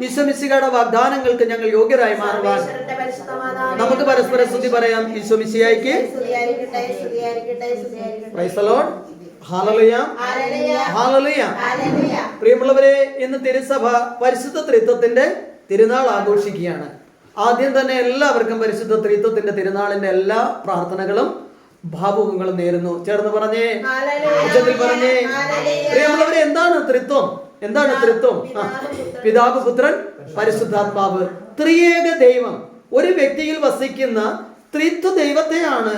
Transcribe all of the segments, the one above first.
ഈശോമിശിഹായുടെ വാഗ്ദാനങ്ങൾക്ക് ഞങ്ങൾ യോഗ്യരായി മാറുവാൻ നമുക്ക് പരസ്പര സ്തുതി പറയാം. ഈശോമിശിഹായ്ക്ക് praise the lord. Hallelujah, hallelujah. പ്രിയമുള്ളവരെ, ഇന്ന് തിരുസഭ പരിശുദ്ധ ത്രിത്വത്തിന്റെ തിരുനാൾ ആഘോഷിക്കുകയാണ്. ആദ്യം തന്നെ എല്ലാവർക്കും പരിശുദ്ധ ത്രിത്വത്തിന്റെ തിരുനാളിന്റെ എല്ലാ പ്രാർത്ഥനകളും ഭാവുകങ്ങളും നേരുന്നു. ചേർന്ന് പറഞ്ഞേ, ഉച്ചത്തിൽ പറഞ്ഞേ. പ്രിയമുള്ളവരെ, എന്താണ് ത്രിത്വം? എന്താണ് ത്രിത്വം? പിതാവ്, പുത്രൻ, പരിശുദ്ധാത്മാവ്, ത്രിയേക ദൈവം. ഒരു വ്യക്തിയിൽ വസിക്കുന്ന ത്രിത്വ ദൈവത്തെയാണ്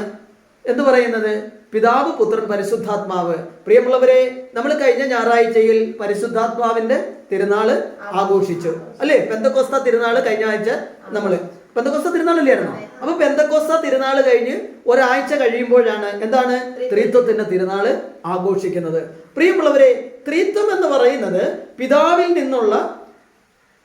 എന്ത് പറയുന്നത്? പിതാവ്, പുത്രൻ, പരിശുദ്ധാത്മാവ്. പ്രിയമുള്ളവരെ, നമ്മൾ കഴിഞ്ഞ ഞായറാഴ്ചയിൽ പരിശുദ്ധാത്മാവിന്റെ തിരുനാള് ആഘോഷിച്ചു അല്ലേ? പെന്തക്കോസ്ത തിരുനാള് കഴിഞ്ഞ ആഴ്ച നമ്മള് പെന്തക്കോസ്ത തിരുനാളില്ലായിരുന്നോ? അപ്പൊ പെന്തക്കോസ്ത തിരുനാള് കഴിഞ്ഞ് ഒരാഴ്ച കഴിയുമ്പോഴാണ് എന്താണ് ത്രിത്വത്തിന്റെ തിരുനാള് ആഘോഷിക്കുന്നത്. പ്രിയമുള്ളവരെ, ത്രിത്വം എന്ന് പറയുന്നത് പിതാവിൽ നിന്നുള്ള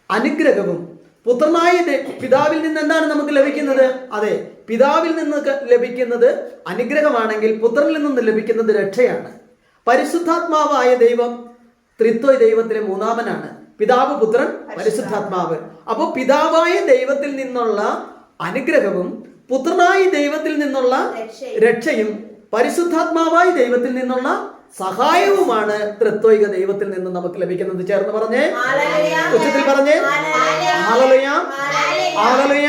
അനുഗ്രഹവും പുത്രനായ പിതാവിൽ നിന്ന് എന്താണ് നമുക്ക് ലഭിക്കുന്നത്? അതെ, പിതാവിൽ നിന്ന് ലഭിക്കുന്നത് അനുഗ്രഹമാണെങ്കിൽ പുത്രനിൽ നിന്ന് ലഭിക്കുന്നത് രക്ഷയാണ്. പരിശുദ്ധാത്മാവായ ദൈവം ത്രിത്വ ദൈവത്തിലെ മൂന്നാമനാണ്. പിതാവ്, പുത്രൻ, പരിശുദ്ധാത്മാവ്. അപ്പോൾ പിതാവായ ദൈവത്തിൽ നിന്നുള്ള അനുഗ്രഹവും പുത്രനായ ദൈവത്തിൽ നിന്നുള്ള രക്ഷയും പരിശുദ്ധാത്മാവായ ദൈവത്തിൽ നിന്നുള്ള സഹായവുമാണ് ത്രിത്വൈക ദൈവത്തിൽ നിന്ന് നമുക്ക് ലഭിക്കുന്നത്. ചേർന്ന് പറഞ്ഞേ, ഉച്ചത്തിൽ പറഞ്ഞേ. Hallelujah, hallelujah,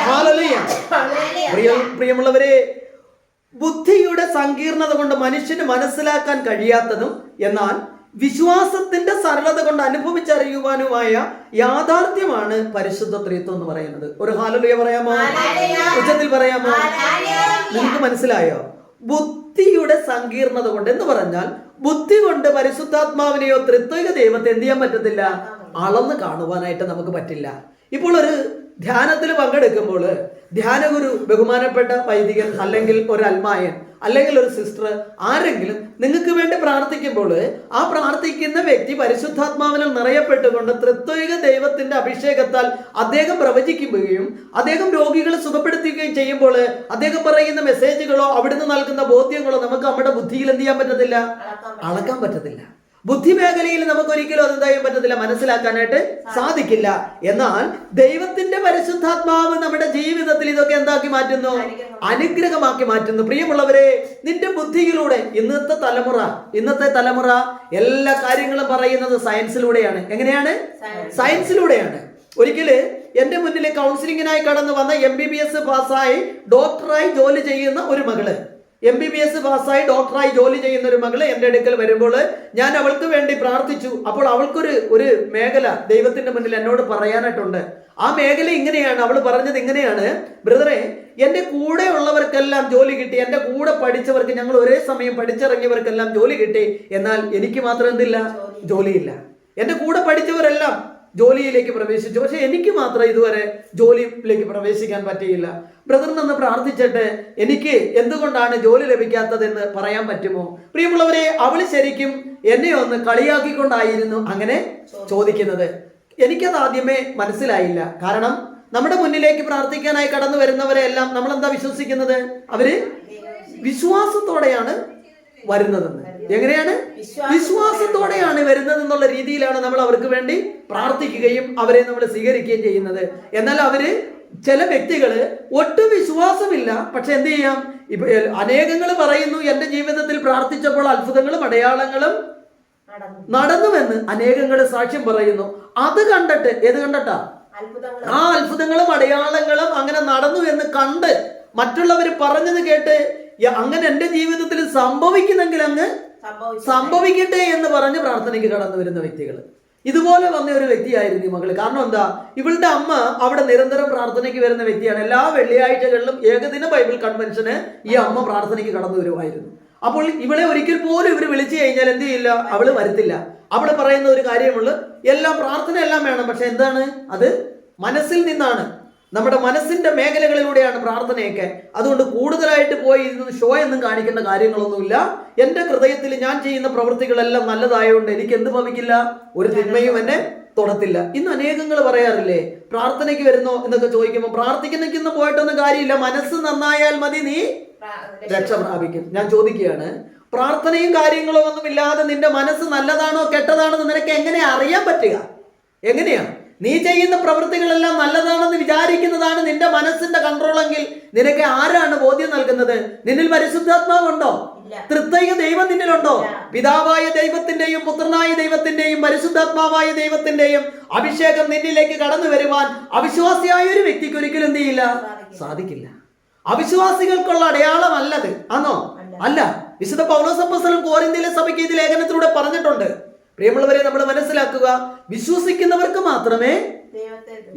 hallelujah. പ്രിയമുള്ളവരെ, ബുദ്ധിയുടെ സങ്കീർണത കൊണ്ട് മനുഷ്യന് മനസ്സിലാക്കാൻ കഴിയാത്തതും എന്നാൽ വിശ്വാസത്തിന്റെ സരളത കൊണ്ട് അനുഭവിച്ചറിയുവാനുമായ യാഥാർത്ഥ്യമാണ് പരിശുദ്ധ ത്രിത്വം എന്ന് പറയുന്നത്. ഒരു ഹല്ലേലൂയ പറയാമോ? ഉച്ചത്തിൽ പറയാമോ? നിങ്ങൾക്ക് മനസ്സിലായോ? ബുദ്ധിയുടെ സങ്കീർണത കൊണ്ട് എന്ന് പറഞ്ഞാൽ ബുദ്ധി കൊണ്ട് പരിശുദ്ധാത്മാവിനെയോ ത്രിത്വിക ദൈവത്തെ എന്ത് ചെയ്യാൻ പറ്റത്തില്ല? അളന്ന് കാണുവാനായിട്ട് നമുക്ക് പറ്റില്ല. ഇപ്പോൾ ഒരു ധ്യാനത്തിൽ പങ്കെടുക്കുമ്പോൾ ധ്യാനഗുരു, ബഹുമാനപ്പെട്ട വൈദികൻ, അല്ലെങ്കിൽ ഒരു അൽമായൻ, അല്ലെങ്കിൽ ഒരു സിസ്റ്റർ, ആരെങ്കിലും നിങ്ങൾക്ക് വേണ്ടി പ്രാർത്ഥിക്കുമ്പോൾ ആ പ്രാർത്ഥിക്കുന്ന വ്യക്തി പരിശുദ്ധാത്മാവിനാൽ നിറയപ്പെട്ടുകൊണ്ട് ത്രിത്വിക ദൈവത്തിന്റെ അഭിഷേകത്താൽ അദ്ദേഹം പ്രവചിക്കുകയും അദ്ദേഹം രോഗികളെ സുഖപ്പെടുത്തുകയും ചെയ്യുമ്പോൾ അദ്ദേഹം പറയുന്ന മെസ്സേജുകളോ അവിടുന്ന് നൽകുന്ന ബോധ്യങ്ങളോ നമുക്ക് നമ്മുടെ ബുദ്ധിയിൽ എന്ത് ചെയ്യാൻ പറ്റത്തില്ല? അളക്കാൻ പറ്റത്തില്ല. ബുദ്ധി മേഖലയിൽ നമുക്ക് ഒരിക്കലും അത് എന്താ ചെയ്യാൻ പറ്റത്തില്ല? മനസ്സിലാക്കാനായിട്ട് സാധിക്കില്ല. എന്നാൽ ദൈവത്തിന്റെ പരിശുദ്ധാത്മാവ് നമ്മുടെ ജീവിതത്തിൽ ഇതൊക്കെ എന്താക്കി മാറ്റുന്നു? അനുഗ്രഹമാക്കി മാറ്റുന്നു. പ്രിയമുള്ളവരെ, നിന്റെ ബുദ്ധിയിലൂടെ ഇന്നത്തെ തലമുറ എല്ലാ കാര്യങ്ങളും പറയുന്നത് സയൻസിലൂടെയാണ്. എങ്ങനെയാണ്? സയൻസിലൂടെയാണ്. ഒരിക്കല് എന്റെ മുന്നിൽ കൗൺസിലിങ്ങിനായി കടന്നു വന്ന MBBS പാസ്സായി ഡോക്ടറായി ജോലി ചെയ്യുന്ന ഒരു മകള്, MBBS പാസ്സായി ഡോക്ടറായി ജോലി ചെയ്യുന്ന ഒരു മകള് എൻ്റെ അടുക്കൽ വരുമ്പോൾ ഞാൻ അവൾക്ക് വേണ്ടി പ്രാർത്ഥിച്ചു. അപ്പോൾ അവൾക്കൊരു മേഖല ദൈവത്തിന്റെ മുന്നിൽ എന്നോട് പറയാനായിട്ടുണ്ട്. ആ മേഖല ഇങ്ങനെയാണ്. അവൾ പറഞ്ഞത് ഇങ്ങനെയാണ്: ബ്രദറെ, എൻ്റെ കൂടെ ഉള്ളവർക്കെല്ലാം ജോലി കിട്ടി, എൻ്റെ കൂടെ പഠിച്ചവർക്ക്, ഞങ്ങൾ ഒരേ സമയം പഠിച്ചിറങ്ങിയവർക്കെല്ലാം ജോലി കിട്ടി, എന്നാൽ എനിക്ക് മാത്രം എന്തില്ല? ജോലിയില്ല. എൻ്റെ കൂടെ പഠിച്ചവരെല്ലാം ജോലിയിലേക്ക് പ്രവേശിച്ചു, പക്ഷെ എനിക്ക് മാത്രം ഇതുവരെ ജോലിയിലേക്ക് പ്രവേശിക്കാൻ പറ്റിയില്ല. ബ്രദറിനൊന്ന് പ്രാർത്ഥിച്ചിട്ട് എനിക്ക് എന്തുകൊണ്ടാണ് ജോലി ലഭിക്കാത്തതെന്ന് പറയാൻ പറ്റുമോ? പ്രിയമുള്ളവരെ, അവൾ ശരിക്കും എന്നെ ഒന്ന് കളിയാക്കിക്കൊണ്ടായിരുന്നു അങ്ങനെ ചോദിക്കുന്നത്. എനിക്കത് ആദ്യമേ മനസ്സിലായില്ല. കാരണം നമ്മുടെ മുന്നിലേക്ക് പ്രാർത്ഥിക്കാനായി കടന്നു വരുന്നവരെല്ലാം നമ്മൾ എന്താ വിശ്വസിക്കുന്നത്? അവര് വിശ്വാസത്തോടെയാണ് വരുന്നതെന്ന്. എങ്ങനെയാണ്? വിശ്വാസത്തോടെയാണ് വരുന്നത് എന്നുള്ള രീതിയിലാണ് നമ്മൾ അവർക്ക് വേണ്ടി പ്രാർത്ഥിക്കുകയും അവരെ നമ്മൾ സ്വീകരിക്കുകയും ചെയ്യുന്നത്. എന്നാൽ ചില വ്യക്തികള് ഒട്ടും വിശ്വാസമില്ല, പക്ഷെ എന്ത് ചെയ്യാം? ഇപ്പൊ അനേകങ്ങൾ പറയുന്നു, എന്റെ ജീവിതത്തിൽ പ്രാർത്ഥിച്ചപ്പോൾ അത്ഭുതങ്ങളും അടയാളങ്ങളും നടന്നുവെന്ന് അനേകങ്ങൾ സാക്ഷ്യം പറയുന്നു. അത് കണ്ടിട്ട്, ഏത് കണ്ടിട്ടാ? ആ അത്ഭുതങ്ങളും അടയാളങ്ങളും അങ്ങനെ നടന്നു എന്ന് കണ്ട് മറ്റുള്ളവർ പറഞ്ഞത് കേട്ട് അങ്ങനെ എന്റെ ജീവിതത്തിൽ സംഭവിക്കുന്നെങ്കിൽ അങ്ങ് സംഭവിക്കട്ടെ എന്ന് പറഞ്ഞ് പ്രാർത്ഥനയ്ക്ക് കടന്നു വരുന്ന വ്യക്തികൾ. ഇതുപോലെ വന്ന ഒരു വ്യക്തിയായിരുന്നു ഈ മകള്. കാരണം എന്താ? ഇവളുടെ അമ്മ അവിടെ നിരന്തരം പ്രാർത്ഥനയ്ക്ക് വരുന്ന വ്യക്തിയാണ്. എല്ലാ വെള്ളിയാഴ്ചകളിലും ഏകദിന ബൈബിൾ കൺവെൻഷന് ഈ അമ്മ പ്രാർത്ഥനയ്ക്ക് കടന്നു വരുമായിരുന്നു. അപ്പോൾ ഇവളെ ഒരിക്കൽ പോലും ഇവർ വിളിച്ചു കഴിഞ്ഞാൽ എന്ത് ചെയ്യില്ല? അവള് വരത്തില്ല. അവള് പറയുന്ന ഒരു കാര്യമുള്ളൂ, പ്രാർത്ഥന എല്ലാം വേണം, പക്ഷെ എന്താണ്? അത് മനസ്സിൽ നിന്നാണ്. നമ്മുടെ മനസ്സിന്റെ മേഖലകളിലൂടെയാണ് പ്രാർത്ഥനയൊക്കെ. അതുകൊണ്ട് കൂടുതലായിട്ട് പോയി ഷോ ഒന്നും കാണിക്കേണ്ട കാര്യങ്ങളൊന്നുമില്ല. എൻ്റെ ഹൃദയത്തിൽ ഞാൻ ചെയ്യുന്ന പ്രവൃത്തികളെല്ലാം നല്ലതായതുകൊണ്ട് എനിക്ക് എന്ത് ഭവിക്കില്ല? ഒരു തിന്മയും എന്നെ തൊടത്തില്ല. ഇന്ന് അനേകങ്ങൾ പറയാറില്ലേ, പ്രാർത്ഥനയ്ക്ക് വരുന്നോ എന്നൊക്കെ ചോദിക്കുമ്പോൾ പ്രാർത്ഥിക്കുന്ന പോയിട്ടൊന്നും കാര്യമില്ല, മനസ്സ് നന്നായാൽ മതി, നീ രക്ഷ പ്രാപിക്കും. ഞാൻ ചോദിക്കുകയാണ്, പ്രാർത്ഥനയും കാര്യങ്ങളോ ഒന്നും ഇല്ലാതെ നിന്റെ മനസ്സ് നല്ലതാണോ കെട്ടതാണോ എന്ന് നിനക്ക് എങ്ങനെ അറിയാൻ പറ്റുക? എങ്ങനെയാ? നീ ചെയ്യുന്ന പ്രവൃത്തികളെല്ലാം നല്ലതാണെന്ന് വിചാരിക്കുന്നതാണ് നിന്റെ മനസ്സിന്റെ കൺട്രോളെങ്കിൽ നിനക്ക് ആരാണ് ബോധ്യം നൽകുന്നത്? നിന്നിൽ പരിശുദ്ധാത്മാവുണ്ടോ? തൃത്വൈക ദൈവം നിന്നിലുണ്ടോ? പിതാവായ ദൈവത്തിന്റെയും പുത്രനായ ദൈവത്തിന്റെയും പരിശുദ്ധാത്മാവായ ദൈവത്തിന്റെയും അഭിഷേകം നിന്നിലേക്ക് കടന്നു വരുവാൻ അവിശ്വാസിയായ ഒരു വ്യക്തിക്ക് ഒരിക്കലും എന്ത് ചെയ്യില്ല? സാധിക്കില്ല. അവിശ്വാസികൾക്കുള്ള അടയാളമല്ലത്. ആണോ? അല്ല. വിശുദ്ധ പൗലോസ് അപ്പോസ്തലൻ കൊരിന്ത്യയിലെ സഭയ്ക്ക് ഇത് ലേഖനത്തിലൂടെ പറഞ്ഞിട്ടുണ്ട്. പ്രിയമുള്ളവരെ, നമ്മൾ മനസ്സിലാക്കുക, വിശ്വസിക്കുന്നവർക്ക് മാത്രമേ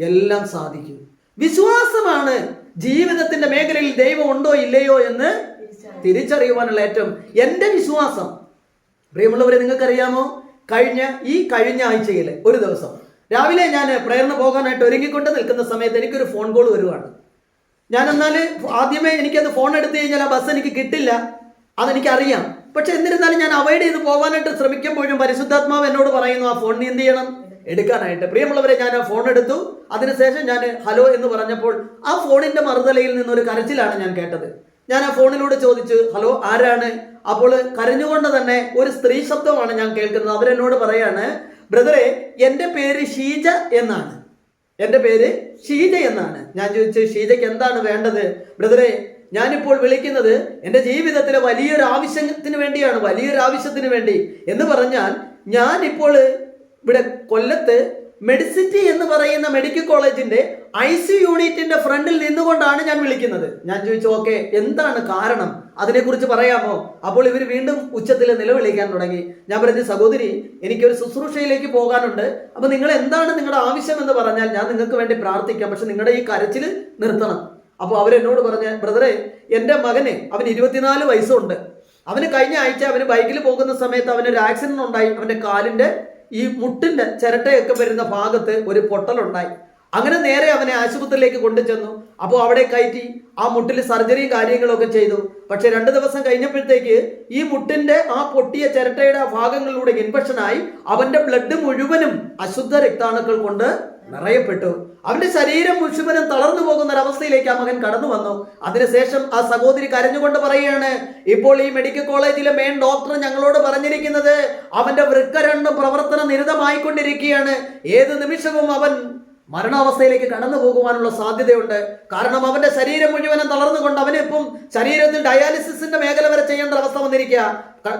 എല്ലാം സാധിക്കൂ. വിശ്വാസമാണ് ജീവിതത്തിന്റെ മേഖലയിൽ ദൈവം ഉണ്ടോ ഇല്ലയോ എന്ന് തിരിച്ചറിയുവാനുള്ള ഏറ്റവും എന്റെ വിശ്വാസം. പ്രിയമുള്ളവരെ, നിങ്ങൾക്കറിയാമോ, കഴിഞ്ഞ ആഴ്ചയിൽ ഒരു ദിവസം രാവിലെ ഞാൻ പ്രേരണ പോകാനായിട്ട് ഒരുങ്ങിക്കൊണ്ട് നിൽക്കുന്ന സമയത്ത് എനിക്കൊരു ഫോൺ കോൾ വരുവാണ്. എന്നാൽ ആദ്യമേ എനിക്കത് ഫോൺ എടുത്തു കഴിഞ്ഞാൽ ആ ബസ് എനിക്ക് കിട്ടില്ല, അതെനിക്കറിയാം. പക്ഷെ എന്നിരുന്നാലും ഞാൻ അവോയ്ഡ് ചെയ്ത് പോകാനായിട്ട് ശ്രമിക്കുമ്പോഴും പരിശുദ്ധാത്മാവ് എന്നോട് പറയുന്നു ആ ഫോൺ നീ എന്ത് ചെയ്യണം? എടുക്കാനായിട്ട്. പ്രിയമുള്ളവരെ, ഞാൻ ആ ഫോൺ എടുത്തു. അതിനുശേഷം ഞാൻ ഹലോ എന്ന് പറഞ്ഞപ്പോൾ ആ ഫോണിന്റെ മറുതലയിൽ നിന്നൊരു കരച്ചിലാണ് ഞാൻ കേട്ടത്. ഞാൻ ആ ഫോണിലൂടെ ചോദിച്ചു, ഹലോ, ആരാണ്? അപ്പോൾ കരഞ്ഞുകൊണ്ട് തന്നെ ഒരു സ്ത്രീ ശബ്ദമാണ് ഞാൻ കേൾക്കുന്നത്. അവരെന്നോട് പറയാണ്, ബ്രദറെ, എൻ്റെ പേര് ഷീജ എന്നാണ്. എൻ്റെ പേര് ഷീജ എന്നാണ്. ഞാൻ ചോദിച്ചു, ഷീജയ്ക്ക് എന്താണ് വേണ്ടത്? ബ്രദറെ, ഞാനിപ്പോൾ വിളിക്കുന്നത് എൻ്റെ ജീവിതത്തിലെ വലിയൊരു ആവശ്യത്തിന് വേണ്ടിയാണ്, വലിയൊരു ആവശ്യത്തിന് വേണ്ടി എന്ന് പറഞ്ഞാൽ ഞാനിപ്പോൾ ഇവിടെ കൊല്ലത്ത് മെഡിസിറ്റി എന്ന് പറയുന്ന മെഡിക്കൽ കോളേജിന്റെ ICU യൂണിറ്റിന്റെ ഫ്രണ്ടിൽ നിന്നുകൊണ്ടാണ് ഞാൻ വിളിക്കുന്നത്. ഞാൻ ചോദിച്ചു, ഓക്കെ, എന്താണ് കാരണം? അതിനെക്കുറിച്ച് പറയാമോ? അപ്പോൾ ഇവർ വീണ്ടും ഉച്ചത്തിൽ നിലവിളിക്കാൻ തുടങ്ങി. ഞാൻ പറഞ്ഞു, സഹോദരി, എനിക്കൊരു ശുശ്രൂഷയിലേക്ക് പോകാനുണ്ട്. അപ്പൊ നിങ്ങൾ എന്താണ് നിങ്ങളുടെ ആവശ്യം എന്ന് പറഞ്ഞാൽ ഞാൻ നിങ്ങൾക്ക് വേണ്ടി പ്രാർത്ഥിക്കാം, പക്ഷെ നിങ്ങളുടെ ഈ കരച്ചിൽ നിർത്തണം. അപ്പോൾ അവരെന്നോട് പറഞ്ഞ, ബ്രദറെ, എൻ്റെ മകന്, അവന് 24 വയസ്സുണ്ട്. അവന് കഴിഞ്ഞ ആഴ്ച അവന് ബൈക്കിൽ പോകുന്ന സമയത്ത് അവനൊരു ആക്സിഡന്റ് ഉണ്ടായി. അവൻ്റെ കാലിന്റെ ഈ മുട്ടിന്റെ ചിരട്ടയൊക്കെ വരുന്ന ഭാഗത്ത് ഒരു പൊട്ടലുണ്ടായി. അങ്ങനെ നേരെ അവനെ ആശുപത്രിയിലേക്ക് കൊണ്ടുചെന്നു. അപ്പോൾ അവിടെ കയറ്റി ആ മുട്ടിൽ സർജറിയും കാര്യങ്ങളൊക്കെ ചെയ്തു. പക്ഷെ 2 ദിവസം കഴിഞ്ഞപ്പോഴത്തേക്ക് ഈ മുട്ടിന്റെ ആ പൊട്ടിയ ചിരട്ടയുടെ ആ ഭാഗങ്ങളിലൂടെ ഇൻഫെക്ഷനായി അവന്റെ ബ്ലഡ് മുഴുവനും അശുദ്ധ രക്താണുക്കൾ കൊണ്ട് നിറയപ്പെട്ടു. അവന്റെ ശരീരം മുഴുവനും തളർന്നു പോകുന്ന ഒരവസ്ഥയിലേക്ക് ആ മകൻ കടന്നു വന്നു. അതിനുശേഷം ആ സഹോദരി കരഞ്ഞുകൊണ്ട് പറയുകയാണ്, ഇപ്പോൾ ഈ മെഡിക്കൽ കോളേജിലെ മെയിൻ ഡോക്ടർ ഞങ്ങളോട് പറഞ്ഞിരിക്കുന്നത് അവന്റെ വൃക്ക രണ്ടും പ്രവർത്തനം നിരതമായിക്കൊണ്ടിരിക്കുകയാണ്. ഏത് നിമിഷവും അവൻ മരണാവസ്ഥയിലേക്ക് കടന്നു പോകുവാനുള്ള സാധ്യതയുണ്ട്. കാരണം അവന്റെ ശരീരം മുഴുവനും തളർന്നുകൊണ്ട് അവനിപ്പം ശരീരത്തിൽ ഡയാലിസിസിന്റെ മേഖല വരെ ചെയ്യേണ്ട അവസ്ഥ വന്നിരിക്കുക.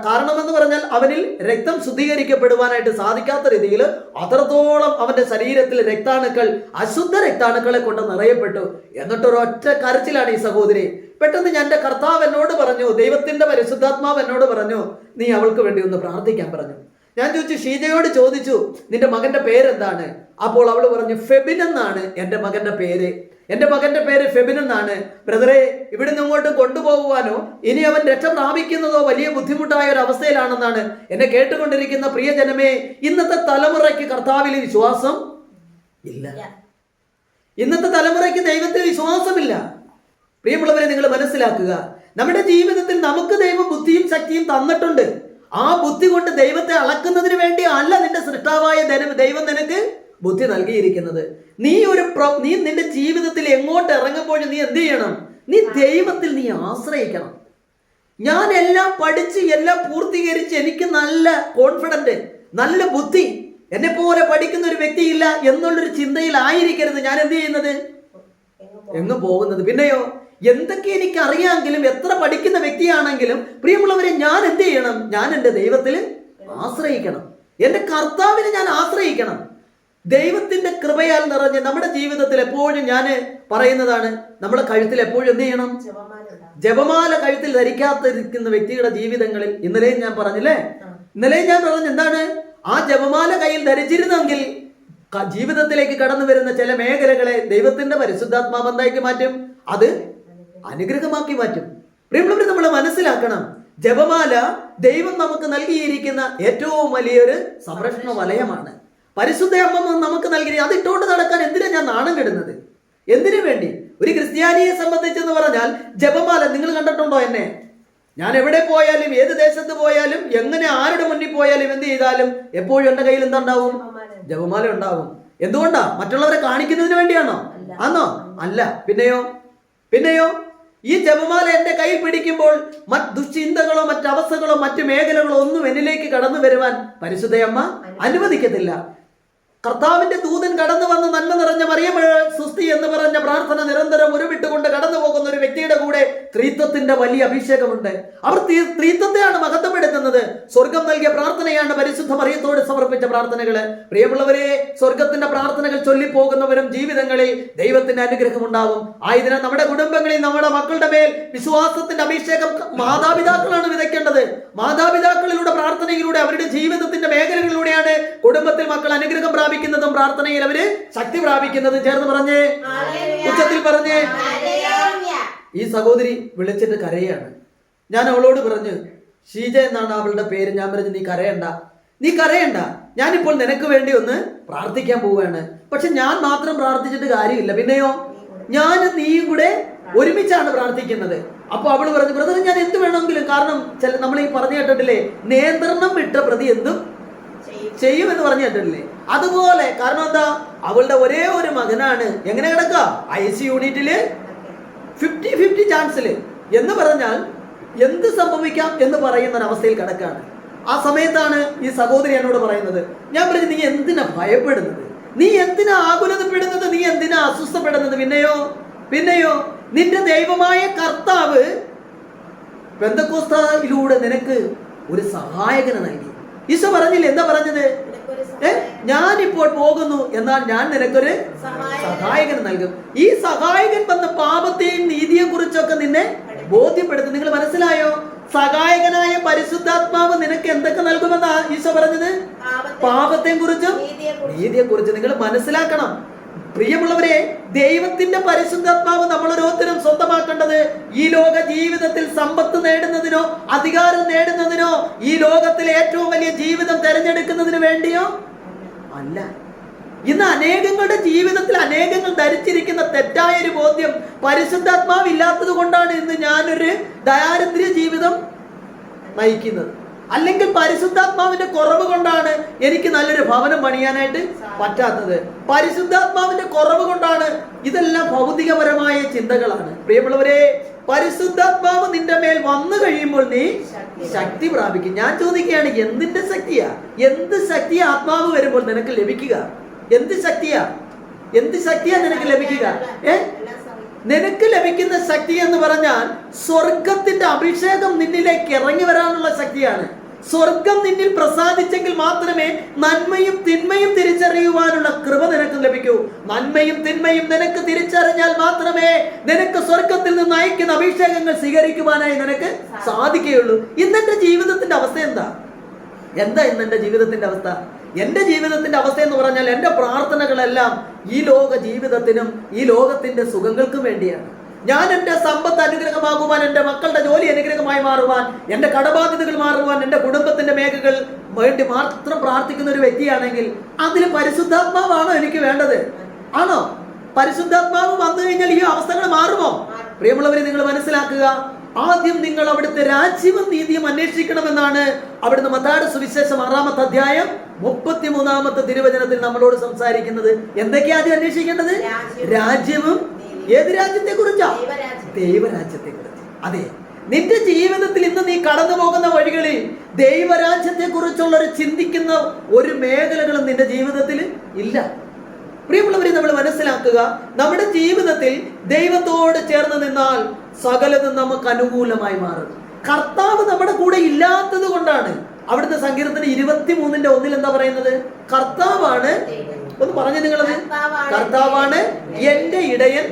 കാരണമെന്ന് പറഞ്ഞാൽ അവനിൽ രക്തം ശുദ്ധീകരിക്കപ്പെടുവാനായിട്ട് സാധിക്കാത്ത രീതിയിൽ അത്രത്തോളം അവന്റെ ശരീരത്തിൽ രക്താണുക്കൾ, അശുദ്ധ രക്താണുക്കളെ കൊണ്ട് നിറയപ്പെട്ടു. എന്നിട്ടൊരൊറ്റ കരച്ചിലാണ് ഈ സഹോദരി. പെട്ടെന്ന് എൻ്റെ കർത്താവ് എന്നോട് പറഞ്ഞു, ദൈവത്തിന്റെ പരിശുദ്ധാത്മാവ് എന്നോട് പറഞ്ഞു, നീ അവൾക്ക് വേണ്ടി ഒന്ന് പ്രാർത്ഥിക്കാൻ പറഞ്ഞു. ഞാൻ ചോദിച്ചു, ഷീജയോട് ചോദിച്ചു, നിന്റെ മകന്റെ പേരെന്താണ്? അപ്പോൾ അവൾ പറഞ്ഞു, ഫെബിൻ എന്നാണ് എൻ്റെ മകന്റെ പേര്. എൻ്റെ മകന്റെ പേര് ഫെബിൻ എന്നാണ്. ബ്രദറെ, ഇവിടുന്ന് ഇങ്ങോട്ട് കൊണ്ടുപോകുവാനോ ഇനി അവൻ രക്ഷ പ്രാപിക്കുന്നതോ വലിയ ബുദ്ധിമുട്ടായ ഒരു അവസ്ഥയിലാണെന്നാണ്. എന്നെ കേട്ടുകൊണ്ടിരിക്കുന്ന പ്രിയജനമേ, ഇന്നത്തെ തലമുറയ്ക്ക് കർത്താവിൽ വിശ്വാസം ഇല്ല. ഇന്നത്തെ തലമുറയ്ക്ക് ദൈവത്തിൽ വിശ്വാസമില്ല. പ്രിയമുള്ളവരെ, നിങ്ങൾ മനസ്സിലാക്കുക, നമ്മുടെ ജീവിതത്തിൽ നമുക്ക് ദൈവം ബുദ്ധിയും ശക്തിയും തന്നിട്ടുണ്ട്. ആ ബുദ്ധി കൊണ്ട് ദൈവത്തെ അളക്കുന്നതിന് വേണ്ടി അല്ല നിന്റെ സൃഷ്ടാവായ ദൈവം നിനക്ക് ബുദ്ധി നൽകിയിരിക്കുന്നത്. നീ നിന്റെ ജീവിതത്തിൽ എങ്ങോട്ട് ഇറങ്ങുമ്പോഴും നീ എന്ത് ചെയ്യണം? നീ ദൈവത്തിൽ നീ ആശ്രയിക്കണം. ഞാൻ എല്ലാം പഠിച്ച് എല്ലാം പൂർത്തീകരിച്ച് എനിക്ക് നല്ല കോൺഫിഡന്റ്, നല്ല ബുദ്ധി, എന്നെ പോലെ പഠിക്കുന്ന ഒരു വ്യക്തിയില്ല എന്നുള്ളൊരു ചിന്തയിലായിരിക്കരുത് ഞാൻ എന്ത് ചെയ്യുന്നത്, എങ്ങ് പോകുന്നത്. പിന്നെയോ, എന്തൊക്കെ എനിക്ക് അറിയാമെങ്കിലും എത്ര പഠിക്കുന്ന വ്യക്തിയാണെങ്കിലും പ്രിയമുള്ളവരെ, ഞാൻ എന്ത് ചെയ്യണം? ഞാൻ എൻ്റെ ദൈവത്തിൽ ആശ്രയിക്കണം. എൻ്റെ കർത്താവിനെ ഞാൻ ആശ്രയിക്കണം. ദൈവത്തിന്റെ കൃപയാൽ നിറഞ്ഞ് നമ്മുടെ ജീവിതത്തിൽ എപ്പോഴും ഞാൻ പറയുന്നതാണ്, നമ്മുടെ കഴുത്തിൽ എപ്പോഴും എന്ത് ചെയ്യണം? ജപമാല കഴുത്തിൽ ധരിക്കാതിരിക്കുന്ന വ്യക്തിയുടെ ജീവിതങ്ങളിൽ ഇന്നലെയും ഞാൻ പറഞ്ഞില്ലേ, എന്താണ്? ആ ജപമാല കയ്യിൽ ധരിച്ചിരുന്നെങ്കിൽ ജീവിതത്തിലേക്ക് കടന്നു വരുന്ന ചില മേഖലകളെ ദൈവത്തിന്റെ പരിശുദ്ധാത്മാവ് എന്താക്കി മാറ്റും? അത് അനുഗ്രഹമാക്കി മാറ്റും. പ്രിയമുള്ളവരെ, നമ്മൾ മനസ്സിലാക്കണം, ജപമാല ദൈവം നമുക്ക് നൽകിയിരിക്കുന്ന ഏറ്റവും വലിയൊരു സംരക്ഷണ വലയമാണ്. പരിശുദ്ധ അമ്മ നമുക്ക് നൽകി, അത് ഇട്ടുകൊണ്ട് നടക്കാൻ എന്തിനാ ഞാൻ നാണം കെടുന്നത്? എന്തിനു വേണ്ടി? ഒരു ക്രിസ്ത്യാനിയെ സംബന്ധിച്ചെന്ന് പറഞ്ഞാൽ ജപമാല, നിങ്ങൾ കണ്ടിട്ടുണ്ടോ എന്നെ? ഞാൻ എവിടെ പോയാലും, ഏത് ദേശത്ത് പോയാലും, എങ്ങനെ ആരുടെ മുന്നിൽ പോയാലും, എന്ത് ചെയ്താലും എപ്പോഴും എൻ്റെ കയ്യിൽ എന്താണ്ടാവും? ജപമാല ഉണ്ടാവും. എന്തുകൊണ്ടാ? മറ്റുള്ളവരെ കാണിക്കുന്നതിന് വേണ്ടിയാണോ? ആണോ? അല്ല. പിന്നെയോ ഈ ജപമാല എന്റെ കയ്യിൽ പിടിക്കുമ്പോൾ ദുശ്ചിന്തകളോ മറ്റവസ്ഥകളോ മറ്റു മേഖലകളോ ഒന്നും എന്നിലേക്ക് കടന്നു വരുവാൻ പരിശുദ്ധയമ്മ അനുവദിക്കത്തില്ല. കർത്താവിന്റെ ദൂതൻ കടന്നു വന്ന് നന്മ നിറഞ്ഞ മറിയമേ സുസ്തി എന്ന് പറഞ്ഞ പ്രാർത്ഥന നിരന്തരം ഉരുവിട്ടുകൊണ്ട് കടന്നു പോകുന്ന ഒരു വ്യക്തിയുടെ കൂടെ ത്രിത്വത്തിന്റെ വലിയ അഭിഷേകമുണ്ട്. അവർ ത്രിത്വത്തെയാണ് മഹത്വപ്പെടുത്തുന്നത്. സ്വർഗം നൽകിയ പ്രാർത്ഥനയാണ് പരിശുദ്ധ മറിയത്തോട് സമർപ്പിച്ച പ്രാർത്ഥനകള്. പ്രിയമുള്ളവരെ, സ്വർഗത്തിന്റെ പ്രാർത്ഥനകൾ ചൊല്ലിപ്പോകുന്നവരും ജീവിതങ്ങളിൽ ദൈവത്തിന്റെ അനുഗ്രഹം ഉണ്ടാവും. ആയതിനാൽ നമ്മുടെ കുടുംബങ്ങളിൽ നമ്മുടെ മക്കളുടെ മേൽ വിശ്വാസത്തിന്റെ അഭിഷേകം മാതാപിതാക്കളാണ് വിതയ്ക്കേണ്ടത്. മാതാപിതാക്കളിലൂടെ പ്രാർത്ഥനയിലൂടെ അവരുടെ ജീവിതത്തിന്റെ മേഖലകളിലൂടെയാണ് കുടുംബത്തിൽ മക്കൾ അനുഗ്രഹം പ്രാപിക്കുന്നതും പ്രാർത്ഥനയിൽ അവര് ശക്തി പ്രാപിക്കുന്നതും. ചേർന്ന് പറഞ്ഞേ, ഉച്ചത്തിൽ പറഞ്ഞേ. ഈ സഹോദരി വിളിച്ചിട്ട് കരയാണ്. ഞാൻ അവളോട് പറഞ്ഞു, ഷീജ എന്നാണ് അവളുടെ പേര്. ഞാൻ പറഞ്ഞു, നീ കരയണ്ട, ഞാനിപ്പോൾ നിനക്ക് വേണ്ടി ഒന്ന് പ്രാർത്ഥിക്കാൻ പോവുകയാണ്. പക്ഷെ ഞാൻ മാത്രം പ്രാർത്ഥിച്ചിട്ട് കാര്യമില്ല, പിന്നെയോ ഞാനും നീയും കൂടെ ഒരുമിച്ചാണ് പ്രാർത്ഥിക്കുന്നത്. അപ്പൊ അവള് പറഞ്ഞു, ബ്രദർ ഞാൻ എന്ത് വേണമെങ്കിലും, കാരണം നമ്മൾ ഈ പറഞ്ഞു കേട്ടിട്ടില്ലേ, നിയന്ത്രണം വിട്ട പ്രതി എന്തും ചെയ്യുമെന്ന് പറഞ്ഞു കേട്ടിട്ടില്ലേ? അതുപോലെ. കാരണം എന്താ, അവളുടെ ഒരേ ഒരു മകനാണ്. എങ്ങനെ കിടക്കുക? IC യൂണിറ്റില് 50-50 ചാൻസില് എന്ന് പറഞ്ഞാൽ എന്ത് സംഭവിക്കാം എന്ന് പറയുന്ന ഒരവസ്ഥയിൽ കിടക്കാണ്. ആ സമയത്താണ് ഈ സഹോദരി എന്നോട് പറയുന്നത്, ഞാൻ പറഞ്ഞു, നീ എന്തിനാ ഭയപ്പെടുന്നത്? നീ എന്തിനാ ആകുലതപ്പെടുന്നത്? നീ എന്തിനാ അസ്വസ്ഥപ്പെടുന്നത്? പിന്നെയോ നിന്റെ ദൈവമായ കർത്താവ് പെന്തക്കോസ്തായിലൂടെ നിനക്ക് ഒരു സഹായകനെ നൽകി. ഈശോ പറഞ്ഞില്ലേ, എന്താ പറഞ്ഞത്? ഞാനിപ്പോൾ പോകുന്നു, എന്നാൽ ഞാൻ നിനക്കൊരു സഹായകൻ നൽകും. ഈ സഹായകൻ വന്ന് പാപത്തെയും നീതിയെ കുറിച്ചൊക്കെ നിന്നെ ബോധ്യപ്പെടുത്തും. നിങ്ങൾ മനസ്സിലായോ? സഹായകനായ പരിശുദ്ധാത്മാവ് നിനക്ക് എന്തൊക്കെ നൽകുമെന്നാ ഈശോ പറഞ്ഞത്? പാപത്തെ കുറിച്ചും നീതിയെ കുറിച്ചും. നിങ്ങൾ മനസ്സിലാക്കണം പ്രിയമുള്ളവരെ, ദൈവത്തിന്റെ പരിശുദ്ധാത്മാവ് നമ്മൾ ഓരോരുത്തരും സ്വന്തമാക്കേണ്ടത് ഈ ലോക ജീവിതത്തിൽ സമ്പത്ത് നേടുന്നതിനോ അധികാരം നേടുന്നതിനോ ഈ ലോകത്തിലെ ഏറ്റവും വലിയ ജീവിതം തെരഞ്ഞെടുക്കുന്നതിന് വേണ്ടിയോ അല്ല. ഇന്ന് അനേകങ്ങളുടെ ജീവിതത്തിൽ അനേകങ്ങൾ ധരിച്ചിരിക്കുന്ന തെറ്റായ ഒരു ബോധ്യം, പരിശുദ്ധാത്മാവ് ഇല്ലാത്തത് കൊണ്ടാണ് ഇന്ന് ഞാനൊരു ദാരിദ്ര്യ ജീവിതം നയിക്കുന്നത്, അല്ലെങ്കിൽ പരിശുദ്ധാത്മാവിന്റെ കുറവ് കൊണ്ടാണ് എനിക്ക് നല്ലൊരു ഭവനം പണിയാനായിട്ട് പറ്റാത്തത്, പരിശുദ്ധാത്മാവിന്റെ കുറവ് കൊണ്ടാണ്. ഇതെല്ലാം ഭൗതികപരമായ ചിന്തകളാണ്. പ്രിയമുള്ളവരെ, പരിശുദ്ധാത്മാവ് നിന്റെ മേൽ വന്നു കഴിയുമ്പോൾ നീ ശക്തി പ്രാപിക്കും. ഞാൻ ചോദിക്കുകയാണ്, എന്തിന്റെ ശക്തിയാ? എന്ത് ശക്തിയാ ആത്മാവ് വരുമ്പോൾ നിനക്ക് ലഭിക്കുക? എന്ത് ശക്തിയാ നിനക്ക് ലഭിക്കുക? നിനക്ക് ലഭിക്കുന്ന ശക്തി എന്ന് പറഞ്ഞാൽ സ്വർഗത്തിന്റെ അഭിഷേകം നിന്നിലേക്ക് ഇറങ്ങി വരാനുള്ള ശക്തിയാണ്. സ്വർഗം നിന്നിൽ പ്രസാദിച്ചെങ്കിൽ മാത്രമേ നന്മയും തിന്മയും തിരിച്ചറിയുവാനുള്ള കൃപ നിനക്ക് ലഭിക്കൂ. നന്മയും തിന്മയും നിനക്ക് തിരിച്ചറിഞ്ഞാൽ മാത്രമേ നിനക്ക് സ്വർഗത്തിൽ നിന്ന് അയക്കുന്ന അഭിഷേകങ്ങൾ സ്വീകരിക്കുവാനായി നിനക്ക് സാധിക്കുകയുള്ളൂ. ഇന്നെന്റെ ജീവിതത്തിന്റെ അവസ്ഥ എന്താ ഇന്നെന്റെ ജീവിതത്തിന്റെ അവസ്ഥ? എന്റെ ജീവിതത്തിന്റെ അവസ്ഥ എന്ന് പറഞ്ഞാൽ എന്റെ പ്രാർത്ഥനകളെല്ലാം ഈ ലോക ജീവിതത്തിനും ഈ ലോകത്തിന്റെ സുഖങ്ങൾക്കും വേണ്ടിയാണ്. ഞാൻ എന്റെ സമ്പത്ത് അനുഗ്രഹമാകുവാൻ, എന്റെ മക്കളുടെ ജോലി അനുഗ്രഹമായി മാറുവാൻ, എന്റെ കടബാധ്യതകൾ മാറുവാൻ, എന്റെ കുടുംബത്തിന്റെ മേഖലകൾ വേണ്ടി മാത്രം പ്രാർത്ഥിക്കുന്ന ഒരു വ്യക്തിയാണെങ്കിൽ അതിൽ പരിശുദ്ധാത്മാവാണോ എനിക്ക് വേണ്ടത്? ആണോ? പരിശുദ്ധാത്മാവ് വന്നു കഴിഞ്ഞാൽ ഈ അവസ്ഥകൾ മാറുമോ? പ്രിയമുള്ളവരെ, നിങ്ങൾ മനസ്സിലാക്കുക, ആദ്യം നിങ്ങൾ അവിടുത്തെ രാജ്യവും നീതിയും അന്വേഷിക്കണമെന്നാണ് അവിടുന്ന് മത്തായിയുടെ സുവിശേഷം 6-ാമത്തെ അധ്യായം 33-ാമത്തെ തിരുവചനത്തിൽ നമ്മളോട് സംസാരിക്കുന്നത്. എന്തൊക്കെയാ ആദ്യം അന്വേഷിക്കേണ്ടത്? രാജ്യവും. ഏത് രാജ്യത്തെ കുറിച്ചാ? ദൈവരാജ്യത്തെ കുറിച്ച്. അതെ, നിന്റെ ജീവിതത്തിൽ ഇന്ന് നീ കടന്നു പോകുന്ന വഴികളിൽ ദൈവരാജ്യത്തെ കുറിച്ചുള്ള ഒരു ചിന്തിക്കുന്ന ഒരു മേഖലകളും നിന്റെ ജീവിതത്തിൽ ഇല്ല. പ്രിയമുള്ളവരെ, നമ്മൾ മനസ്സിലാക്കുക, നമ്മുടെ ജീവിതത്തിൽ ദൈവത്തോട് ചേർന്ന് നിന്നാൽ സകലതും നമുക്ക് അനുകൂലമായി മാറും. കർത്താവ് നമ്മുടെ കൂടെ ഇല്ലാത്തത് കൊണ്ടാണ്. അവിടുത്തെ സങ്കീർത്തനം 23-1 എന്താ പറയുന്നത്? കർത്താവാണ്, ഒന്ന് പറഞ്ഞു നിങ്ങളത്, കർത്താവാണ് എന്റെ ഇടയൻ,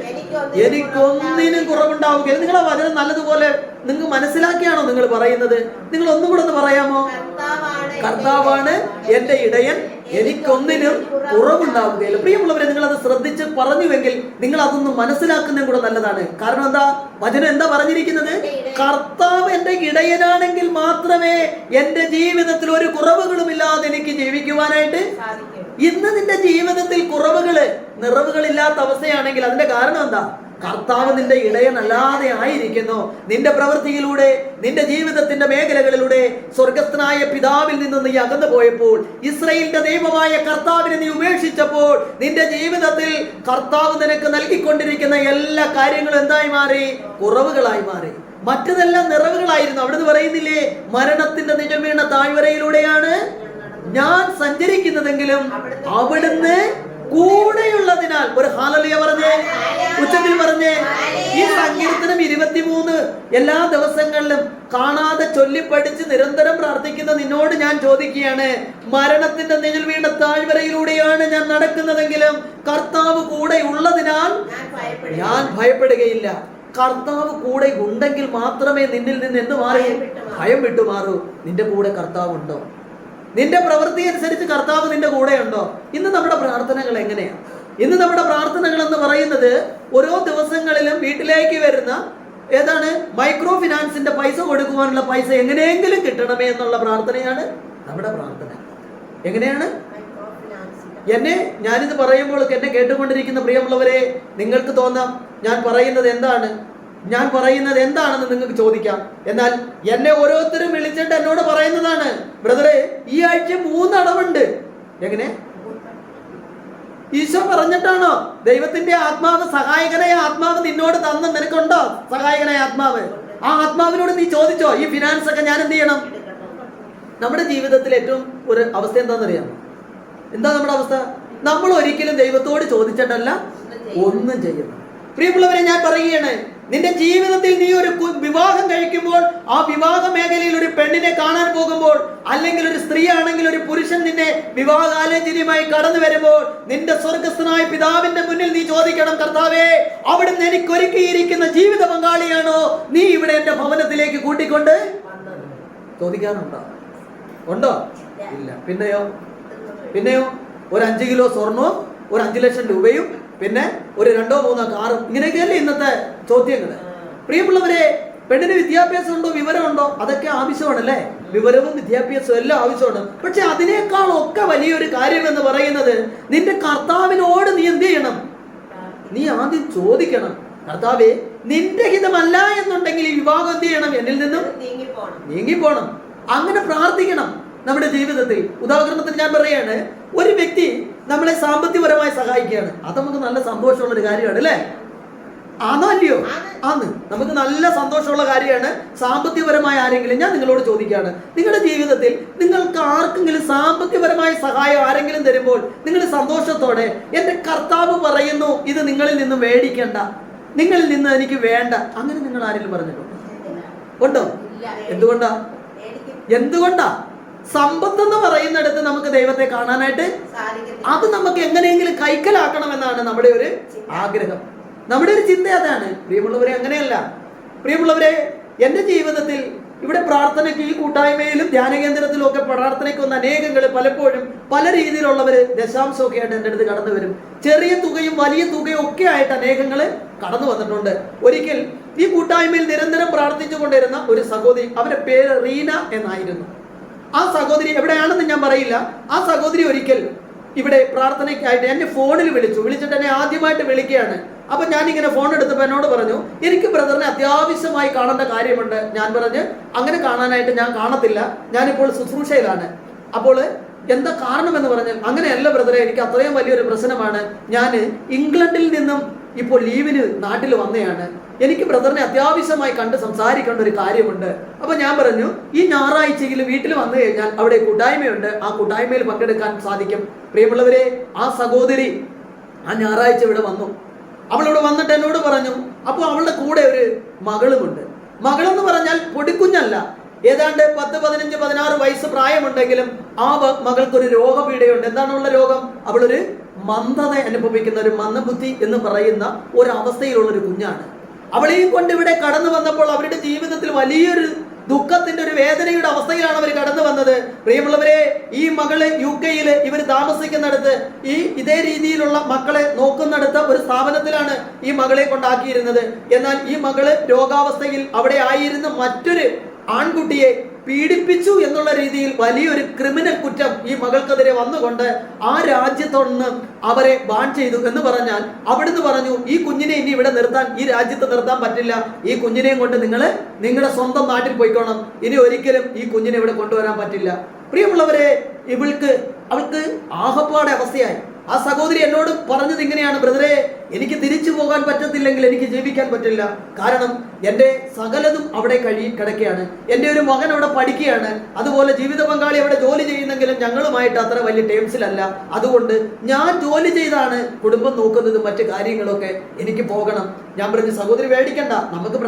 എനിക്കൊന്നിനും കുറവുണ്ടാവുകയില്ല. നിങ്ങൾ ആ വചനം നല്ലതുപോലെ നിങ്ങൾ മനസ്സിലാക്കിയാണോ നിങ്ങൾ പറയുന്നത്? നിങ്ങൾ ഒന്നും കൂടെ ഒന്ന് പറയാമോ? കർത്താവാണ് എന്റെ ഇടയൻ, എനിക്കൊന്നിനും കുറവുണ്ടാവുകയില്ല. പ്രിയമുള്ളവരെ, നിങ്ങൾ അത് ശ്രദ്ധിച്ച് പറഞ്ഞുവെങ്കിൽ നിങ്ങൾ അതൊന്നും മനസ്സിലാക്കുന്നതും കൂടെ നല്ലതാണ്. കാരണം എന്താ? വചനം എന്താ പറഞ്ഞിരിക്കുന്നത്? കർത്താവ് എന്റെ ഇടയനാണെങ്കിൽ മാത്രമേ എന്റെ ജീവിതത്തിൽ ഒരു കുറവുകളും ഇല്ലാതെ എനിക്ക് ജീവിക്കുവാനായിട്ട്. ഇന്ന് നിന്റെ ജീവിതത്തിൽ നിറവുകളില്ലാത്ത അവസ്ഥയാണെങ്കിൽ അതിന്റെ കാരണം എന്താ? കർത്താവ് നിന്റെ ഇടയനല്ലാതെ ആയിരിക്കുന്നു. നിന്റെ പ്രവൃത്തിയിലൂടെ, നിന്റെ ജീവിതത്തിന്റെ മേഖലകളിലൂടെ സ്വർഗസ്ഥനായ പിതാവിൽ നിന്ന് നീ അകന്നു പോയപ്പോൾ, ഇസ്രായേലിന്റെ ദൈവമായ കർത്താവിനെ നീ ഉപേക്ഷിച്ചപ്പോൾ, നിന്റെ ജീവിതത്തിൽ കർത്താവ് നിനക്ക് നൽകിക്കൊണ്ടിരിക്കുന്ന എല്ലാ കാര്യങ്ങളും എന്തായി മാറി? കുറവുകളായി മാറി. മറ്റതെല്ലാം നിറവുകളായിരുന്നു. അവിടുന്ന് പറയുന്നില്ലേ, മരണത്തിന്റെ നിജം വീണ താഴ്വരയിലൂടെയാണ് ഞാൻ സഞ്ചരിക്കുന്നതെങ്കിലും അവിടുന്ന് കൂടെയുള്ളതിനാൽ. ഒരു ഹല്ലേലൂയ പറഞ്ഞേ, ഉച്ചത്തിൽ പറഞ്ഞേ. ഈ സങ്കീർത്തനം 23 എല്ലാ ദിവസങ്ങളിലും കാണാതെ ചൊല്ലിപ്പഠിച്ച് നിരന്തരം പ്രാർത്ഥിക്കുന്ന നിന്നോട് ഞാൻ ചോദിക്കുകയാണ്, മരണത്തിന്റെ നിഴൽ വീണ താഴ്വരയിലൂടെയാണ് ഞാൻ നടക്കുന്നതെങ്കിലും കർത്താവ് കൂടെ ഉള്ളതിനാൽ ഞാൻ ഭയപ്പെടുകയില്ല. കർത്താവ് കൂടെ ഉണ്ടെങ്കിൽ മാത്രമേ നിന്നിൽ നിന്ന് എന്ത് മാറി? ഭയം വിട്ടുമാറൂ. നിന്റെ കൂടെ കർത്താവ് ഉണ്ടോ? നിന്റെ പ്രവൃത്തി അനുസരിച്ച് കർത്താവ് നിന്റെ കൂടെ ഉണ്ടോ? ഇന്ന് നമ്മുടെ പ്രാർത്ഥനകൾ എങ്ങനെയാണ്? ഇന്ന് നമ്മുടെ പ്രാർത്ഥനകൾ എന്ന് പറയുന്നത് ഓരോ ദിവസങ്ങളിലും വീട്ടിലേക്ക് വരുന്ന ഏതാണ് മൈക്രോ ഫിനാൻസിന്റെ പൈസ കൊടുക്കുവാനുള്ള പൈസ എങ്ങനെയെങ്കിലും കിട്ടണമേ എന്നുള്ള പ്രാർത്ഥനയാണ് നമ്മുടെ പ്രാർത്ഥന. എങ്ങനെയാണ്? ഞാനിത് പറയുമ്പോൾ എന്നെ കേട്ടുകൊണ്ടിരിക്കുന്ന പ്രിയമുള്ളവരെ, നിങ്ങൾക്ക് തോന്നാം ഞാൻ പറയുന്നത് എന്താണെന്ന് നിങ്ങൾക്ക് ചോദിക്കാം. എന്നാൽ എന്നെ ഓരോരുത്തരും വിളിച്ചിട്ട് എന്നോട് പറയുന്നതാണ്, ബ്രദറെ ഈ ആഴ്ച 3 അടവുണ്ട്. എങ്ങനെ? ഈശോ പറഞ്ഞിട്ടാണോ? ദൈവത്തിന്റെ ആത്മാവ്, സഹായകനായ ആത്മാവ് നിന്നോട് തന്ന നിനക്കുണ്ടോ സഹായകനായ ആത്മാവ്? ആ ആത്മാവിനോട് നീ ചോദിച്ചോ, ഈ ഫിനാൻസ് ഒക്കെ ഞാൻ എന്ത് ചെയ്യണം? നമ്മുടെ ജീവിതത്തിൽ ഏറ്റവും ഒരു അവസ്ഥ എന്താണെന്നറിയാമോ? എന്താ നമ്മുടെ അവസ്ഥ? നമ്മൾ ഒരിക്കലും ദൈവത്തോട് ചോദിച്ചിട്ടല്ല ഒന്നും ചെയ്യുന്നു. പ്രിയമുള്ളവരെ, ഞാൻ പറയുകയാണ്, നിന്റെ ജീവിതത്തിൽ നീ ഒരു വിവാഹം കഴിക്കുമ്പോൾ, ആ വിവാഹ മേഖലയിൽ ഒരു പെണ്ണിനെ കാണാൻ പോകുമ്പോൾ, അല്ലെങ്കിൽ ഒരു സ്ത്രീ ആണെങ്കിൽ ഒരു പുരുഷൻ നിന്നെ വിവാഹാലോചനയുമായി കടന്നു വരുമ്പോൾ, നിന്റെ സ്വർഗസ്ഥനായ പിതാവിന്റെ മുന്നിൽ നീ ചോദിക്കണം, കർത്താവേ, അവിടുന്ന് എനിക്ക് ഒരുക്കിയിരിക്കുന്ന ജീവിത പങ്കാളിയാണോ നീ ഇവിടെ എന്റെ ഭവനത്തിലേക്ക് കൂട്ടിക്കൊണ്ട്? ചോദിക്കാറുണ്ടോ? ഉണ്ടോ? ഇല്ല. പിന്നെയോ ഒരു 5 കിലോ സ്വർണവും ഒരു 5 ലക്ഷം രൂപയും പിന്നെ ഒരു 2-3 കാറും, ഇങ്ങനെയൊക്കെയല്ലേ ഇന്നത്തെ ചോദ്യങ്ങൾ. പ്രിയമുള്ളവരെ, പെണ്ണിന് വിദ്യാഭ്യാസം ഉണ്ടോ? വിവരമുണ്ടോ? അതൊക്കെ ആവശ്യമാണല്ലേ. വിവരവും വിദ്യാഭ്യാസവും എല്ലാം ആവശ്യമാണ്. പക്ഷെ അതിനേക്കാളൊക്കെ വലിയൊരു കാര്യം എന്ന് പറയുന്നത്, നിന്റെ കർത്താവിനോട് നീ എന്ത് ചെയ്യണം? നീ ആദ്യം ചോദിക്കണം, കർത്താവേ, നിന്റെ ഹിതമല്ല എന്നുണ്ടെങ്കിൽ ഈ വിവാഹം എന്ത് ചെയ്യണം? എന്നിൽ നിന്നും നീങ്ങിപ്പോണം. അങ്ങനെ പ്രാർത്ഥിക്കണം നമ്മുടെ ജീവിതത്തിൽ. ഉദാഹരണത്തിന് ഞാൻ പറയാണ്, ഒരു വ്യക്തി നമ്മളെ സാമ്പത്തികപരമായി സഹായിക്കുകയാണ്. അത് നമുക്ക് നല്ല സന്തോഷമുള്ള ഒരു കാര്യമാണ്, അല്ലേ? ആണോ അല്ലയോ? ആന്ന്. നമുക്ക് നല്ല സന്തോഷമുള്ള കാര്യമാണ്. സാമ്പത്തികപരമായ ആരെങ്കിലും, ഞാൻ നിങ്ങളോട് ചോദിക്കുകയാണ്, നിങ്ങളുടെ ജീവിതത്തിൽ നിങ്ങൾക്ക് ആർക്കെങ്കിലും സാമ്പത്തികപരമായ സഹായം ആരെങ്കിലും തരുമ്പോൾ നിങ്ങൾ സന്തോഷത്തോടെ, എൻ്റെ കർത്താവ് പറയുന്നു ഇത് നിങ്ങളിൽ നിന്ന് മേടിക്കണ്ട, നിങ്ങളിൽ നിന്ന് എനിക്ക് വേണ്ട, അങ്ങനെ നിങ്ങൾ ആരെങ്കിലും പറഞ്ഞിട്ടുണ്ടോ? ഉണ്ടോ? എന്തുകൊണ്ടാ? സമ്പത്ത് എന്ന് പറയുന്നിടത്ത് നമുക്ക് ദൈവത്തെ കാണാനായിട്ട് അത് നമുക്ക് എങ്ങനെയെങ്കിലും കൈക്കലാക്കണമെന്നാണ് നമ്മുടെ ഒരു ആഗ്രഹം, നമ്മുടെ ഒരു ചിന്ത. അതാണ് പ്രിയമുള്ളവരെ. അങ്ങനെയല്ല പ്രിയമുള്ളവരെ, എൻ്റെ ജീവിതത്തിൽ ഇവിടെ പ്രാർത്ഥനയ്ക്ക്, ഈ കൂട്ടായ്മയിലും ധ്യാന കേന്ദ്രത്തിലും ഒക്കെ പ്രാർത്ഥനയ്ക്ക് വന്ന അനേകങ്ങൾ പലപ്പോഴും പല രീതിയിലുള്ളവർ ദശാംശമൊക്കെ ആയിട്ട് എൻ്റെ അടുത്ത് കടന്നു വരും. ചെറിയ തുകയും വലിയ തുകയും ഒക്കെ ആയിട്ട് അനേകങ്ങൾ കടന്നു വന്നിട്ടുണ്ട്. ഒരിക്കൽ ഈ കൂട്ടായ്മയിൽ നിരന്തരം പ്രാർത്ഥിച്ചു കൊണ്ടിരുന്ന ഒരു സഹോദരി, അവരുടെ പേര് റീന എന്നായിരുന്നു. ആ സഹോദരി എവിടെയാണെന്ന് ഞാൻ പറയില്ല. ആ സഹോദരി ഒരിക്കൽ ഇവിടെ പ്രാർത്ഥനയ്ക്കായിട്ട് എന്നെ ഫോണിൽ വിളിച്ചിട്ട് എന്നെ ആദ്യമായിട്ട് വിളിക്കുകയാണ്. അപ്പൊ ഞാനിങ്ങനെ ഫോൺ എടുത്തപ്പോൾ എന്നോട് പറഞ്ഞു, എനിക്ക് ബ്രദറിനെ അത്യാവശ്യമായി കാണേണ്ട കാര്യമുണ്ട്. ഞാൻ പറഞ്ഞ്, അങ്ങനെ കാണാനായിട്ട് ഞാൻ കാണത്തില്ല, ഞാനിപ്പോൾ ശുശ്രൂഷയിലാണ്. അപ്പോൾ എന്താ കാരണമെന്ന് പറഞ്ഞാൽ, അങ്ങനെയല്ല ബ്രദറെ, എനിക്ക് അത്രയും വലിയൊരു പ്രശ്നമാണ്, ഞാൻ ഇംഗ്ലണ്ടിൽ നിന്നും ഇപ്പോൾ ലീവിന് നാട്ടിൽ വന്നതാണ്, എനിക്ക് ബ്രദറിനെ അത്യാവശ്യമായി കണ്ട് സംസാരിക്കേണ്ട ഒരു കാര്യമുണ്ട്. അപ്പൊ ഞാൻ പറഞ്ഞു, ഈ ഞായറാഴ്ചയിൽ വീട്ടിൽ വന്നു കഴിഞ്ഞാൽ അവിടെ കൂട്ടായ്മയുണ്ട്, ആ കൂട്ടായ്മയിൽ പങ്കെടുക്കാൻ സാധിക്കും. പ്രിയമുള്ളവരെ, ആ സഹോദരി ആ ഞായറാഴ്ച ഇവിടെ വന്നു. അവളിവിടെ വന്നിട്ട് എന്നോട് പറഞ്ഞു, അപ്പോൾ അവളുടെ കൂടെ ഒരു മകളുമുണ്ട്. മകളെന്ന് പറഞ്ഞാൽ പൊടിക്കുഞ്ഞല്ല, ഏതാണ്ട് 10, 15, 16 വയസ്സ് പ്രായമുണ്ടെങ്കിലും ആ മകൾക്കൊരു രോഗപീഠയുണ്ട്. എന്താണുള്ള രോഗം? അവളൊരു മന്ദത അനുഭവിക്കുന്ന, ഒരു മന്ദബുദ്ധി എന്ന് പറയുന്ന ഒരു അവസ്ഥയിലുള്ളൊരു കുഞ്ഞാണ്. അവളെയും കൊണ്ട് ഇവിടെ കടന്നു വന്നപ്പോൾ അവരുടെ ജീവിതത്തിൽ വലിയൊരു ദുഃഖത്തിന്റെ, ഒരു വേദനയുടെ അവസ്ഥയിലാണ് അവർ കടന്നു വന്നത്. പ്രിയമുള്ളവരെ, ഈ മകള് UK-യിൽ ഇവർ താമസിക്കുന്നിടത്ത് ഇതേ രീതിയിലുള്ള മക്കളെ നോക്കുന്നിടത്ത് ഒരു സ്ഥാപനത്തിലാണ് ഈ മകളെ കൊണ്ടാക്കിയിരുന്നത്. എന്നാൽ ഈ മകള് രോഗാവസ്ഥയിൽ അവിടെ ആയിരുന്ന മറ്റൊരു ആൺകുട്ടിയെ പീഡിപ്പിച്ചു എന്നുള്ള രീതിയിൽ വലിയൊരു ക്രിമിനൽ കുറ്റം ഈ മകൾക്കെതിരെ വന്നുകൊണ്ട് ആ രാജ്യത്തൊന്ന് അവരെ ബാൻ ചെയ്തു എന്ന് പറഞ്ഞാൽ അവിടുന്ന് പറഞ്ഞു, ഈ കുഞ്ഞിനെ ഇനി ഇവിടെ നിർത്താൻ, ഈ രാജ്യത്ത് നിർത്താൻ പറ്റില്ല. ഈ കുഞ്ഞിനെയും കൊണ്ട് നിങ്ങൾ നിങ്ങളുടെ സ്വന്തം നാട്ടിൽ പോയിക്കോണം. ഇനി ഒരിക്കലും ഈ കുഞ്ഞിനെ ഇവിടെ കൊണ്ടുവരാൻ പറ്റില്ല. പ്രിയമുള്ളവരെ, അവൾക്ക് ആകപ്പാടെ അവസ്ഥയായി. ആ സഹോദരി എന്നോട് പറഞ്ഞത് ഇങ്ങനെയാണ്, ബ്രദറെ, എനിക്ക് തിരിച്ചു പോകാൻ പറ്റത്തില്ലെങ്കിൽ എനിക്ക് ജീവിക്കാൻ പറ്റില്ല. കാരണം എൻ്റെ സകലതും അവിടെ കിടക്കുകയാണ്. എൻ്റെ ഒരു മകൻ അവിടെ പഠിക്കുകയാണ്. അതുപോലെ ജീവിത പങ്കാളി അവിടെ ജോലി ചെയ്യുന്നെങ്കിലും ഞങ്ങളുമായിട്ട് അത്ര വലിയ ടേംസിലല്ല. അതുകൊണ്ട് ഞാൻ ജോലി ചെയ്താണ് കുടുംബം നോക്കുന്നത്, മറ്റു കാര്യങ്ങളൊക്കെ. എനിക്ക് പോകണം. ഞാൻ പറഞ്ഞു, സഹോദരി പേടിക്കണ്ട, നമുക്ക്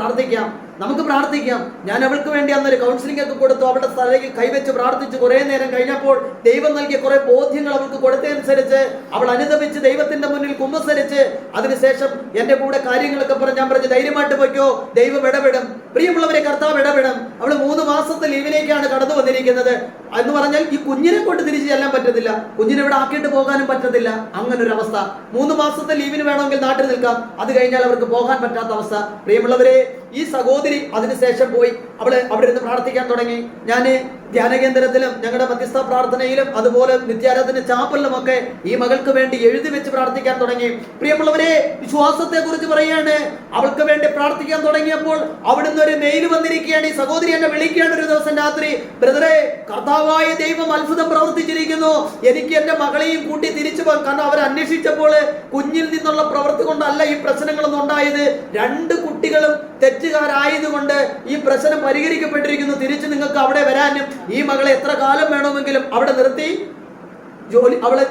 പ്രാർത്ഥിക്കാം. ഞാൻ അവൾക്ക് വേണ്ടി അന്നൊരു കൗൺസിലിംഗ് ഒക്കെ കൊടുത്തു. അവളുടെ തലയിൽ കൈവച്ച് പ്രാർത്ഥിച്ച് കുറെ നേരം കഴിഞ്ഞപ്പോൾ ദൈവം നൽകിയ കുറെ ബോധ്യങ്ങൾ അവൾക്ക് കൊടുത്തതനുസരിച്ച് അവൾ അനുദപിച്ച് ദൈവത്തിന്റെ മുന്നിൽ കുമ്പസരിച്ച് അതിനുശേഷം എന്റെ കൂടെ കാര്യങ്ങളൊക്കെ പറഞ്ഞ് ഞാൻ പറഞ്ഞു, ധൈര്യമായിട്ട് പോയിക്കോ, ദൈവം ഇടപെടും. പ്രിയമുള്ളവരെ, കർത്താവ് ഇടപെടും. അവള് 3 മാസത്തെ ലീവിലേക്കാണ് കടന്നു വന്നിരിക്കുന്നത്. എന്ന് പറഞ്ഞാൽ ഈ കുഞ്ഞിനെ കൊണ്ട് തിരിച്ചു ചെല്ലാൻ പറ്റത്തില്ല, കുഞ്ഞിനെ ഇവിടെ ആക്കിയിട്ട് പോകാനും പറ്റത്തില്ല. അങ്ങനെ ഒരു അവസ്ഥ. 3 മാസത്തെ ലീവിന് വേണമെങ്കിൽ നാട്ടിൽ നിൽക്കാം, അത് കഴിഞ്ഞാൽ അവർക്ക് പോകാൻ പറ്റാത്ത അവസ്ഥ. പ്രിയമുള്ളവരെ, ഈ സഹോദരി അതിനുശേഷം പോയി അവള് അവിടെ ഇരുന്ന് പ്രാർത്ഥിക്കാൻ തുടങ്ങി. ഞാൻ ധ്യാന കേന്ദ്രത്തിലും ഞങ്ങളുടെ മധ്യസ്ഥ പ്രാർത്ഥനയിലും അതുപോലെ നിത്യാരാധന ചാപ്പലിലും ഒക്കെ ഈ മകൾക്ക് വേണ്ടി എഴുതി വെച്ച് പ്രാർത്ഥിക്കാൻ തുടങ്ങി. പ്രിയമുള്ളവരെ, വിശ്വാസത്തെ കുറിച്ച് പറയാണ്. അവൾക്ക് വേണ്ടി പ്രാർത്ഥിക്കാൻ തുടങ്ങിയപ്പോൾ അവിടുന്ന് ഒരു മെയിൽ വന്നിരിക്കുകയാണ്. ഈ സഹോദരി എന്നെ വിളിക്കുകയാണ് ഒരു ദിവസം രാത്രി, ബ്രദറെ, കർത്താവായ ദൈവം അത്ഭുതം പ്രവർത്തിച്ചിരിക്കുന്നു. എനിക്ക് എന്റെ മകളെയും കൂട്ടി തിരിച്ചു പോകാൻ. കാരണം അവർ അന്വേഷിച്ചപ്പോൾ കുഞ്ഞിൽ നിന്നുള്ള പ്രവൃത്തി കൊണ്ടല്ല ഈ പ്രശ്നങ്ങളൊന്നും ഉണ്ടായത്. 2 കുട്ടികളും തെറ്റുകാരായതുകൊണ്ട് ഈ പ്രശ്നം പരിഹരിക്കപ്പെട്ടിരിക്കുന്നു. തിരിച്ച് നിങ്ങൾക്ക് അവിടെ വരാനും ഈ മകളെ എത്ര കാലം വേണമെങ്കിലും അവിടെ നിർത്തി അവളെ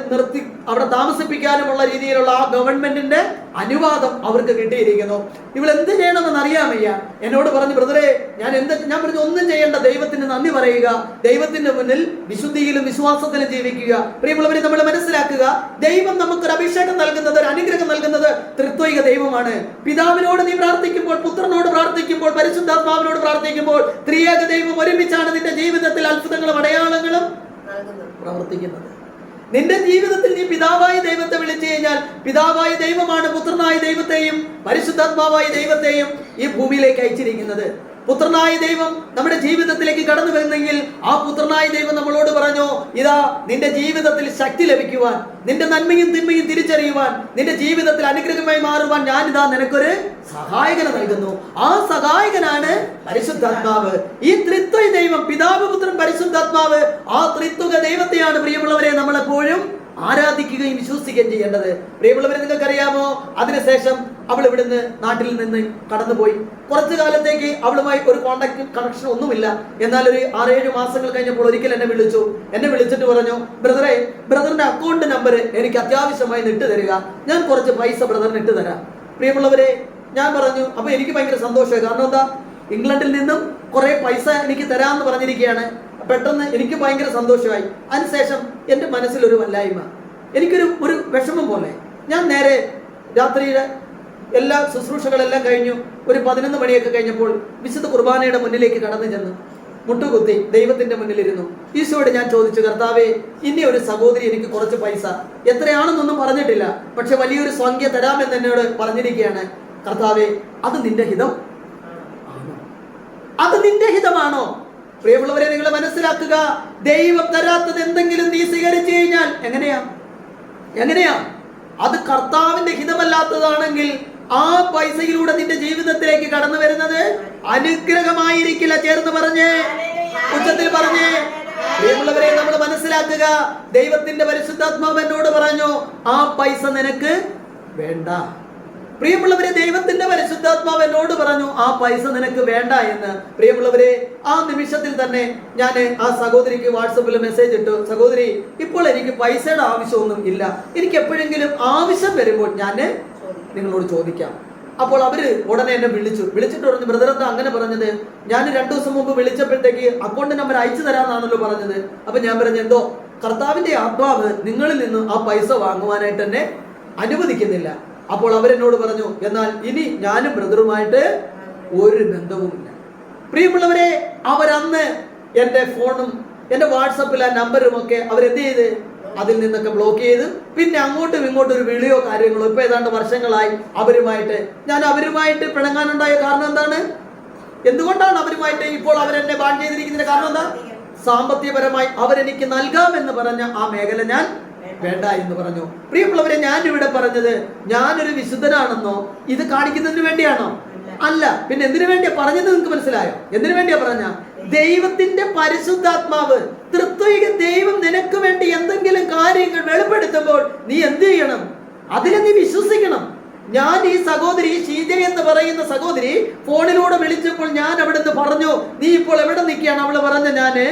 അവിടെ താമസിപ്പിക്കാനുമുള്ള രീതിയിലുള്ള ആ ഗവൺമെന്റിന്റെ അനുവാദം അവർക്ക് കിട്ടിയിരിക്കുന്നു. ഇവൾ എന്ത് ചെയ്യണമെന്ന് അറിയാമയ്യ. എന്നോട് പറഞ്ഞു, ബ്രദറെ, ഞാൻ പറഞ്ഞു, ഒന്നും ചെയ്യേണ്ട, ദൈവത്തിന് നന്ദി പറയുക, ദൈവത്തിന്റെ മുന്നിൽ വിശുദ്ധിയിലും വിശ്വാസത്തിലും ജീവിക്കുക. പ്രിയമുള്ളവരെ, നമ്മൾ മനസ്സിലാക്കുക, ദൈവം നമുക്കൊരു അഭിഷേകം നൽകുന്നത്, ഒരു അനുഗ്രഹം നൽകുന്നത് ത്രിത്വൈക ദൈവമാണ്. പിതാവിനോട് നീ പ്രാർത്ഥിക്കുമ്പോൾ, പുത്രനോട് പ്രാർത്ഥിക്കുമ്പോൾ, പരിശുദ്ധാത്മാവിനോട് പ്രാർത്ഥിക്കുമ്പോൾ, ത്രിയേക ദൈവം ഒരുമിച്ചാണ് നിന്റെ ജീവിതത്തിൽ അത്ഭുതങ്ങളും അടയാളങ്ങളും പ്രവർത്തിക്കുന്നത്. നിന്റെ ജീവിതത്തിൽ നീ പിതാവായ ദൈവത്തെ വിളിച്ചു കഴിഞ്ഞാൽ, പിതാവായ ദൈവമാണ് പുത്രനായ ദൈവത്തെയും പരിശുദ്ധാത്മാവായ ദൈവത്തെയും ഈ ഭൂമിയിലേക്ക് അയച്ചിരിക്കുന്നത്. പുത്രനായ ദൈവം നമ്മുടെ ജീവിതത്തിലേക്ക് കടന്നു വരുന്നെങ്കിൽ ആ പുത്രനായ ദൈവം നമ്മളോട് പറഞ്ഞു, ഇതാ നിന്റെ ജീവിതത്തിൽ ശക്തി ലഭിക്കുവാൻ, നിന്റെ നന്മയും തിന്മയും തിരിച്ചറിയുവാൻ, നിന്റെ ജീവിതത്തിൽ അനുഗ്രഹമായി മാറുവാൻ ഞാൻ ഇതാ നിനക്കൊരു സഹായകനെ നൽകുന്നു. ആ സഹായകനാണ് പരിശുദ്ധാത്മാവ്. ഈ ത്രിത്വ ദൈവം, പിതാവ്, പുത്രൻ, പരിശുദ്ധാത്മാവ്, ആ ത്രിത്വക ദൈവത്തെയാണ് പ്രിയമുള്ളവരെ നമ്മളെപ്പോഴും ആരാധിക്കുകയും വിശ്വസിക്കുകയും ചെയ്യേണ്ടത്. പ്രിയമുള്ളവരെ, നിങ്ങൾക്കറിയാമോ, അതിനുശേഷം അവൾ ഇവിടുന്ന് നാട്ടിൽ നിന്ന് കടന്നുപോയി. കുറച്ചു കാലത്തേക്ക് അവളുമായി ഒരു കണക്ഷൻ ഒന്നുമില്ല. എന്നാൽ ഒരു 6-7 മാസങ്ങൾ കഴിഞ്ഞപ്പോൾ ഒരിക്കൽ എന്നെ വിളിച്ചിട്ട് പറഞ്ഞു, ബ്രദറെ, ബ്രദറിന്റെ അക്കൗണ്ട് നമ്പർ എനിക്ക് അത്യാവശ്യമായി ഇട്ട് തരിക, ഞാൻ കുറച്ച് പൈസ ബ്രദറിന് ഇട്ട് തരാം. പ്രിയമുള്ളവരെ, ഞാൻ പറഞ്ഞു, അപ്പൊ എനിക്ക് ഭയങ്കര സന്തോഷമായി. കാരണം എന്താ, ഇംഗ്ലണ്ടിൽ നിന്നും കുറെ പൈസ എനിക്ക് തരാമെന്ന് പറഞ്ഞിരിക്കുകയാണ്. പെട്ടെന്ന് എനിക്ക് ഭയങ്കര സന്തോഷമായി. അതിനുശേഷം എൻ്റെ മനസ്സിലൊരു വല്ലായ്മ, എനിക്കൊരു വിഷമം പോലെ. ഞാൻ നേരെ രാത്രിയുടെ എല്ലാ ശുശ്രൂഷകളെല്ലാം കഴിഞ്ഞു, ഒരു 11 മണിയൊക്കെ കഴിഞ്ഞപ്പോൾ വിശുദ്ധ കുർബാനയുടെ മുന്നിലേക്ക് കടന്നു ചെന്നു മുട്ടുകുത്തി ദൈവത്തിന്റെ മുന്നിലിരുന്നു. ഈശോയോട് ഞാൻ ചോദിച്ചു, കർത്താവേ, ഇനി ഒരു സഹോദരി എനിക്ക് കുറച്ച് പൈസ, എത്രയാണെന്നൊന്നും പറഞ്ഞിട്ടില്ല, പക്ഷെ വലിയൊരു സംഖ്യ തരാമെന്ന് എന്നോട് പറഞ്ഞിരിക്കുകയാണ്. കർത്താവേ, അത് നിന്റെ ഹിതം ആണോ? അത് നിന്റെ ഹിതമാണോ? പ്രിയമുള്ളവരെ, നിങ്ങൾ മനസ്സിലാക്കുക, ദൈവം തരാത്തത് എന്തെങ്കിലും നീ സ്വീകരിച്ചു കഴിഞ്ഞാൽ എങ്ങനെയാ അത് കർത്താവിന്റെ ഹിതമല്ലാത്തതാണെങ്കിൽ ആ പൈസയിലൂടെ നിന്റെ ജീവിതത്തിലേക്ക് കടന്നു വരുന്നത് അനുഗ്രഹമായിരിക്കില്ല. ചേർന്ന് പറഞ്ഞേ, ഉച്ചത്തിൽ പറഞ്ഞേ. പ്രിയമുള്ളവരെ, നമ്മൾ മനസ്സിലാക്കുക, ദൈവത്തിന്റെ പരിശുദ്ധാത്മാവ് എന്നോട് പറഞ്ഞു, ആ പൈസ നിനക്ക് വേണ്ട. പ്രിയമുള്ളവരെ, ദൈവത്തിന്റെ പരിശുദ്ധാത്മാവ് എന്നോട് പറഞ്ഞു, ആ പൈസ നിനക്ക് വേണ്ട എന്ന്. പ്രിയമുള്ളവരെ, ആ നിമിഷത്തിൽ തന്നെ ഞാൻ ആ സഹോദരിക്ക് വാട്സപ്പിൽ മെസ്സേജ് ഇട്ടു, സഹോദരി, ഇപ്പോൾ എനിക്ക് പൈസയുടെ ആവശ്യമൊന്നും ഇല്ല, എനിക്ക് എപ്പോഴെങ്കിലും ആവശ്യം വരുമ്പോൾ ഞാൻ നിങ്ങളോട് ചോദിക്കാം. അപ്പോൾ അവര് ഉടനെ എന്നെ വിളിച്ചിട്ട് പറഞ്ഞു, ബ്രദർ എന്താ അങ്ങനെ പറഞ്ഞത്? ഞാൻ 2 ദിവസം മുമ്പ് വിളിച്ചപ്പോഴത്തേക്ക് അക്കൗണ്ട് നമ്പർ അയച്ചു തരാമെന്നാണല്ലോ പറഞ്ഞത്. അപ്പൊ ഞാൻ പറഞ്ഞു, എന്തോ കർത്താവിന്റെ ആത്മാവ് നിങ്ങളിൽ നിന്ന് ആ പൈസ വാങ്ങുവാനായിട്ട് എന്നെ അനുവദിക്കുന്നില്ല. അപ്പോൾ അവരെന്നോട് പറഞ്ഞു, എന്നാൽ ഇനി ഞാനും ബ്രദറുമായിട്ട് ഒരു ബന്ധവുമില്ല. പ്രിയമുള്ളവരെ, അവരന്ന് എൻ്റെ ഫോണും എൻ്റെ വാട്സപ്പിൽ ആ നമ്പറും ഒക്കെ അവരെന്ത് ചെയ്ത് അതിൽ നിന്നൊക്കെ ബ്ലോക്ക് ചെയ്ത്, പിന്നെ അങ്ങോട്ടും ഇങ്ങോട്ടും ഒരു വിളിയോ കാര്യങ്ങളോ ഇപ്പൊ ഏതാണ്ട് വർഷങ്ങളായി ഞാൻ അവരുമായിട്ട് പിണങ്ങാനുണ്ടായ കാരണം എന്താണ്? എന്തുകൊണ്ടാണ് അവരുമായിട്ട് ഇപ്പോൾ അവരെന്നെ ബാൻ ചെയ്തിരിക്കുന്നതിന്റെ കാരണം എന്താ? സാമ്പത്തികപരമായി അവരെനിക്ക് നൽകാമെന്ന് പറഞ്ഞ ആ മേഖല ഞാൻ വേണ്ട എന്ന് പറഞ്ഞു. പ്രിയമുള്ളവരെ, ഞാൻ ഇവിടെ പറഞ്ഞത് ഞാനൊരു വിശുദ്ധനാണെന്നോ ഇത് കാണിക്കുന്നതിന് വേണ്ടിയാണോ? അല്ല. പിന്നെ എന്തിനു വേണ്ടിയാ പറഞ്ഞത്? നിങ്ങൾക്ക് മനസ്സിലായോ? എന്തിനു വേണ്ടിയാ പറഞ്ഞ? ദൈവത്തിന്റെ പരിശുദ്ധാത്മാവ്, തൃത്വൈക ദൈവം നിനക്ക് വേണ്ടി എന്തെങ്കിലും കാര്യങ്ങൾ വെളിപ്പെടുത്തുമ്പോൾ നീ എന്ത് ചെയ്യണം? അതിനെ നീ വിശ്വസിക്കണം. ഞാൻ ഈ സഹോദരി ഷീജ എന്ന് പറയുന്ന സഹോദരി ഫോണിലൂടെ വിളിച്ചപ്പോൾ ഞാൻ അവിടെ നിന്ന് പറഞ്ഞു, നീ ഇപ്പോൾ എവിടെ നിൽക്കുകയാണ്? അവള് പറഞ്ഞ, ഞാന്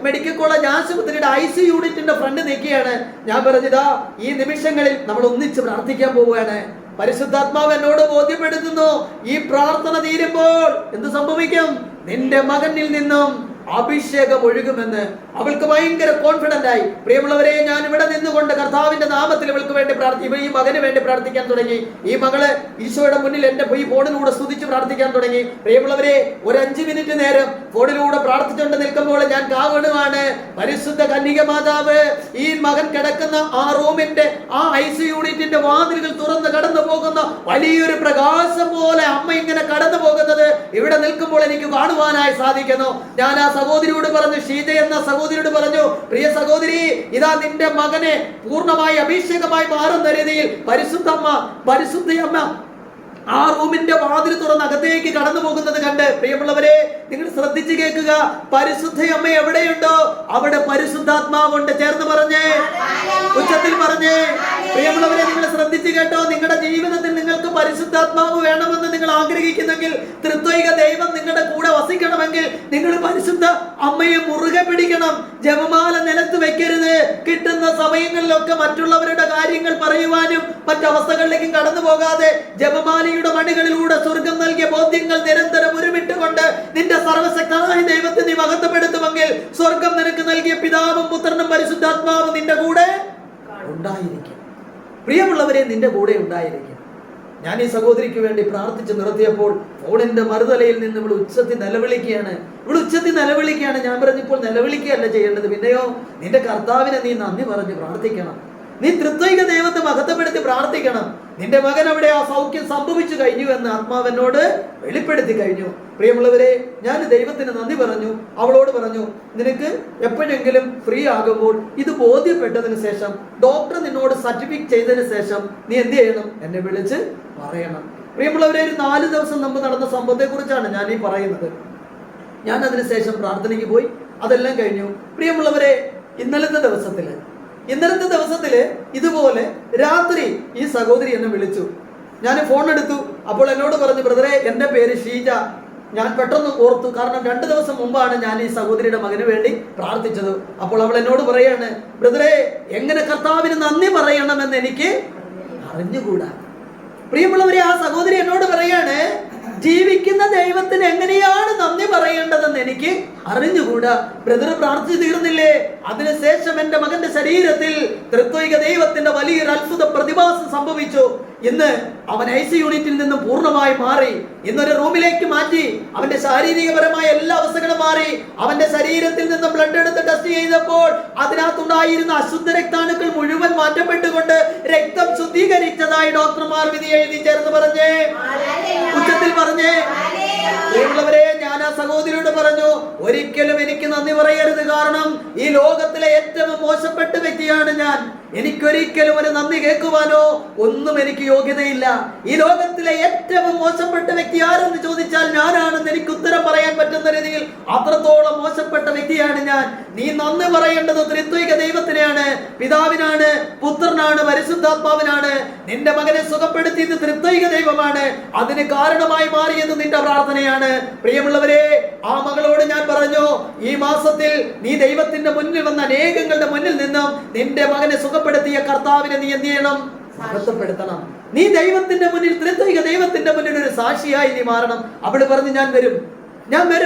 മെഡിക്കൽ കോളേജ് ആശുപത്രിയുടെ ICU യൂണിറ്റിന്റെ ഫ്രണ്ട് നിൽക്കുകയാണ്. ഞാൻ പറഞ്ഞതാ, ഈ നിമിഷങ്ങളിൽ നമ്മൾ ഒന്നിച്ച് പ്രാർത്ഥിക്കാൻ പോവുകയാണ്. പരിശുദ്ധാത്മാവ് എന്നോട് ബോധ്യപ്പെടുത്തുന്നു, ഈ പ്രാർത്ഥന തീരുമ്പോൾ എന്ത് സംഭവിക്കും? നിന്റെ മകനിൽ നിന്നും അഭിഷേകം ഒഴുകുമെന്ന്. അവൾക്ക് ഭയങ്കര കോൺഫിഡന്റ് ആയി. പ്രിയമുള്ളവരെ, ഞാൻ ഇവിടെ നിന്നുകൊണ്ട് കർത്താവിന്റെ നാമത്തിൽ ഇവൾക്ക് വേണ്ടി ഈ മകന് വേണ്ടി പ്രാർത്ഥിക്കാൻ തുടങ്ങി. ഈ മകള് ഈശോയുടെ മുന്നിൽ എന്റെ ഈ ഫോണിലൂടെ സ്തുതിച്ച് പ്രാർത്ഥിക്കാൻ തുടങ്ങി. പ്രിയമുള്ളവരെ, ഒരു 5 മിനിറ്റ് നേരം ഫോണിലൂടെ പ്രാർത്ഥിച്ചുകൊണ്ട് നിൽക്കുമ്പോൾ ഞാൻ കാണുവാണ്, പരിശുദ്ധ കന്യക മാതാവ് ഈ മകൻ കിടക്കുന്ന ആ റൂമിന്റെ ആ ICU യൂണിറ്റിന്റെ വാതിലുകൾ തുറന്ന് കടന്നു പോകുന്ന വലിയൊരു പ്രകാശം പോലെ അമ്മ ഇങ്ങനെ കടന്നു പോകുന്നത് ഇവിടെ നിൽക്കുമ്പോൾ എനിക്ക് കാണുവാനായി സാധിക്കുന്നു. ഞാൻ ആ സഹോദരിയോട് പറഞ്ഞു, ഷീജ എന്ന സഹോദരിയോട് പറഞ്ഞു, പ്രിയ സഹോദരി, ഇതാ നിന്റെ മകനെ പൂർണ്ണമായി അഭിഷേകമായി മാറുന്ന രീതിയിൽ പരിശുദ്ധയമ്മ ആ റൂമിന്റെ വാതിൽ തുറന്ന് അകത്തേക്ക് കടന്നു പോകുന്നത് കണ്ട്, പ്രിയമുള്ളവരെ, നിങ്ങൾ ശ്രദ്ധിച്ചു കേൾക്കുക. പരിശുദ്ധയമ്മ എവിടെയുണ്ടോ അവിടെ പരിശുദ്ധാത്മാവുണ്ട്. ചേർന്ന് പറഞ്ഞേ, ഉച്ചത്തിൽ പറഞ്ഞേ. പ്രിയമുള്ളവരെ, നിങ്ങൾ ശ്രദ്ധിച്ചു കേട്ടോ. നിങ്ങളുടെ ജീവിതത്തിൽ നിങ്ങൾക്ക് പരിശുദ്ധാത്മാവ് വേണമെന്ന് നിങ്ങൾ ആഗ്രഹിക്കുന്നെങ്കിൽ, തൃത്വൈക ദൈവം നിങ്ങളുടെ കൂടെ വസിക്കണമെങ്കിൽ നിങ്ങൾ പരിശുദ്ധ അമ്മയെ മുറുകെ പിടിക്കണം. ജപമാല നിലത്ത് വെക്കരുത്. കിട്ടുന്ന സമയങ്ങളിലൊക്കെ മറ്റുള്ളവരുടെ കാര്യങ്ങൾ പറയുവാനും മറ്റവസ്ഥകളിലേക്കും കടന്നു പോകാതെ ജപമാലയുടെ മണികളിലൂടെ സ്വർഗം നൽകിയ ബോധ്യങ്ങൾ നിരന്തരം ഉരുമിട്ടുകൊണ്ട് നിന്റെ സർവശക്തനായ ദൈവത്തെ നീ മഹത്വപ്പെടുത്തുമെങ്കിൽ സ്വർഗം നിനക്ക് നൽകിയ പിതാവും പുത്രനും പരിശുദ്ധാത്മാവും നിന്റെ കൂടെ ഉണ്ടായിരിക്കും. പ്രിയമുള്ളവരെ, നിന്റെ കൂടെ ഉണ്ടായിരിക്കും. ഞാൻ ഈ സഹോദരിക്ക് വേണ്ടി പ്രാർത്ഥിച്ച് നിർത്തിയപ്പോൾ ഫോണിന്റെ മറുതലയിൽ നിന്ന് ഇവിടെ ഉച്ചത്തിൽ നിലവിളിക്കുകയാണ്. ഞാൻ പറഞ്ഞപ്പോൾ നിലവിളിക്കുകയല്ല ചെയ്യേണ്ടത്, പിന്നെയോ നിന്റെ കർത്താവിനെ നീ നന്ദി പറഞ്ഞ് പ്രാർത്ഥിക്കണം. നീ തൃത്വൈക ദൈവത്തെ മഹത്വപ്പെടുത്തി പ്രാർത്ഥിക്കണം. നിന്റെ മകൻ അവിടെ ആ സൗഖ്യം സംഭവിച്ചു കഴിഞ്ഞു എന്ന് ആത്മാവനോട് വെളിപ്പെടുത്തി കഴിഞ്ഞു. പ്രിയമുള്ളവരെ, ഞാൻ ദൈവത്തിന് നന്ദി പറഞ്ഞു. അവളോട് പറഞ്ഞു, നിനക്ക് എപ്പോഴെങ്കിലും ഫ്രീ ആകുമ്പോൾ ഇത് ബോധ്യപ്പെട്ടതിന് ശേഷം, ഡോക്ടർ നിന്നോട് സർട്ടിഫിക്കറ്റ് ചെയ്തതിന് ശേഷം നീ എന്ത് ചെയ്യണം? എന്നെ വിളിച്ച് പറയണം. പ്രിയമുള്ളവരെ, ഒരു 4 ദിവസം മുമ്പ് നടന്ന സംഭവത്തെ കുറിച്ചാണ് ഞാൻ ഈ പറയുന്നത്. ഞാൻ അതിനുശേഷം പ്രാർത്ഥനയ്ക്ക് പോയി. അതെല്ലാം കഴിഞ്ഞു. പ്രിയമുള്ളവരെ, ഇന്നലത്തെ ദിവസത്തില് ഇതുപോലെ രാത്രി ഈ സഹോദരി എന്നെ വിളിച്ചു. ഞാൻ ഫോൺ എടുത്തു. അപ്പോൾ എന്നോട് പറഞ്ഞു, ബ്രദറെ, എൻ്റെ പേര് ഷീജ. ഞാൻ പെട്ടെന്ന് ഓർത്തു, കാരണം 2 ദിവസം മുമ്പാണ് ഞാൻ ഈ സഹോദരിയുടെ മകന് വേണ്ടി പ്രാർത്ഥിച്ചത്. അപ്പോൾ അവൾ എന്നോട് പറയാണ്, ബ്രദറെ, എങ്ങനെ കർത്താവിന് നന്ദി പറയണമെന്ന് എനിക്ക് അറിഞ്ഞുകൂടാ. പ്രിയമുള്ളവരെ, ആ സഹോദരി എന്നോട് പറയാണ്, ജീവിക്കുന്ന ദൈവത്തിന് എങ്ങനെയാണ് നന്ദി പറയേണ്ടതെന്ന് എനിക്ക് അറിഞ്ഞുകൂടാ. ബ്രദർ പ്രാർത്ഥിച്ചു തീർന്നില്ലേ? അതിനുശേഷം എന്റെ മകന്റെ ശരീരത്തിൽ തൃത്വൈക ദൈവത്തിന്റെ വലിയൊരു അത്ഭുത പ്രതിഭാസം സംഭവിച്ചു. ഇന്ന് അവൻ ICU യൂണിറ്റിൽ നിന്നും പൂർണ്ണമായി മാറി. ഇന്നൊരു റൂമിലേക്ക് മാറ്റി. അവന്റെ ശാരീരികപരമായ എല്ലാ അവസ്ഥകളും മാറി. അവന്റെ ശരീരത്തിൽ നിന്നും ബ്ലഡ് എടുത്ത് ടെസ്റ്റ് ചെയ്തപ്പോൾ അതിനകത്തുണ്ടായിരുന്ന അശുദ്ധ രക്താണുക്കൾ മുഴുവൻ മാറ്റപ്പെട്ടുകൊണ്ട് രക്തം ശുദ്ധീകരിച്ചതായി ഡോക്ടർമാർ വിധി എഴുതി. ചേർന്ന് പറഞ്ഞേ, ഉച്ചത്തിൽ പറഞ്ഞേ. പ്രിയമുള്ളവരെ, ഞാൻ ആ സഹോദരിയോട് പറഞ്ഞു, ഒരിക്കലും എനിക്ക് നന്ദി പറയരുത്. കാരണം ഈ ലോകത്തിലെ ഏറ്റവും മോശപ്പെട്ട വ്യക്തിയാണ് ഞാൻ. എനിക്കൊരിക്കലും ഒരു നന്ദി കേൾക്കുവാനോ ഒന്നും എനിക്ക് യോഗ്യതയില്ല. ഈ ലോകത്തിലെ ഏറ്റവും മോശപ്പെട്ട വ്യക്തി ആരെന്ന് ചോദിച്ചാൽ ഞാനാണെന്ന് എനിക്ക് ഉത്തരം പറയാൻ പറ്റുന്ന രീതിയിൽ അത്രത്തോളം മോശപ്പെട്ട വ്യക്തിയാണ് ഞാൻ. നീ നന്ദി പറയേണ്ടത് ത്രിത്വൈക ദൈവത്തിനെയാണ്, പിതാവിനാണ്, പുത്രനാണ്, പരിശുദ്ധാത്മാവിനാണ്. നിന്റെ മകനെ സുഖപ്പെടുത്തിയത് ത്രിത്വൈക ദൈവമാണ്. അതിന് കാരണമായി മാറിയത് നിന്റെ പ്രാർത്ഥനയാണ്. പ്രിയമുള്ളവരെ, ആ മകളോട് ഞാൻ പറഞ്ഞു, ഈ മാസത്തിൽ നീ ദൈവത്തിന്റെ മുന്നിൽ വന്ന അനേകങ്ങളുടെ മുന്നിൽ നിന്നും നിന്റെ മകനെ സുഖപ്പെടുത്തിയ കർത്താവിനെ നീ എന്ത് ചെയ്യണം? മഹത്വപ്പെടുത്തണം. നീ ദൈവത്തിന്റെ മുന്നിൽ, ത്രിത്വൈക ദൈവത്തിന്റെ മുന്നിൽ ഒരു സാക്ഷിയായി നീ മാറണം. അവള് പറഞ്ഞു, ഞാൻ വരും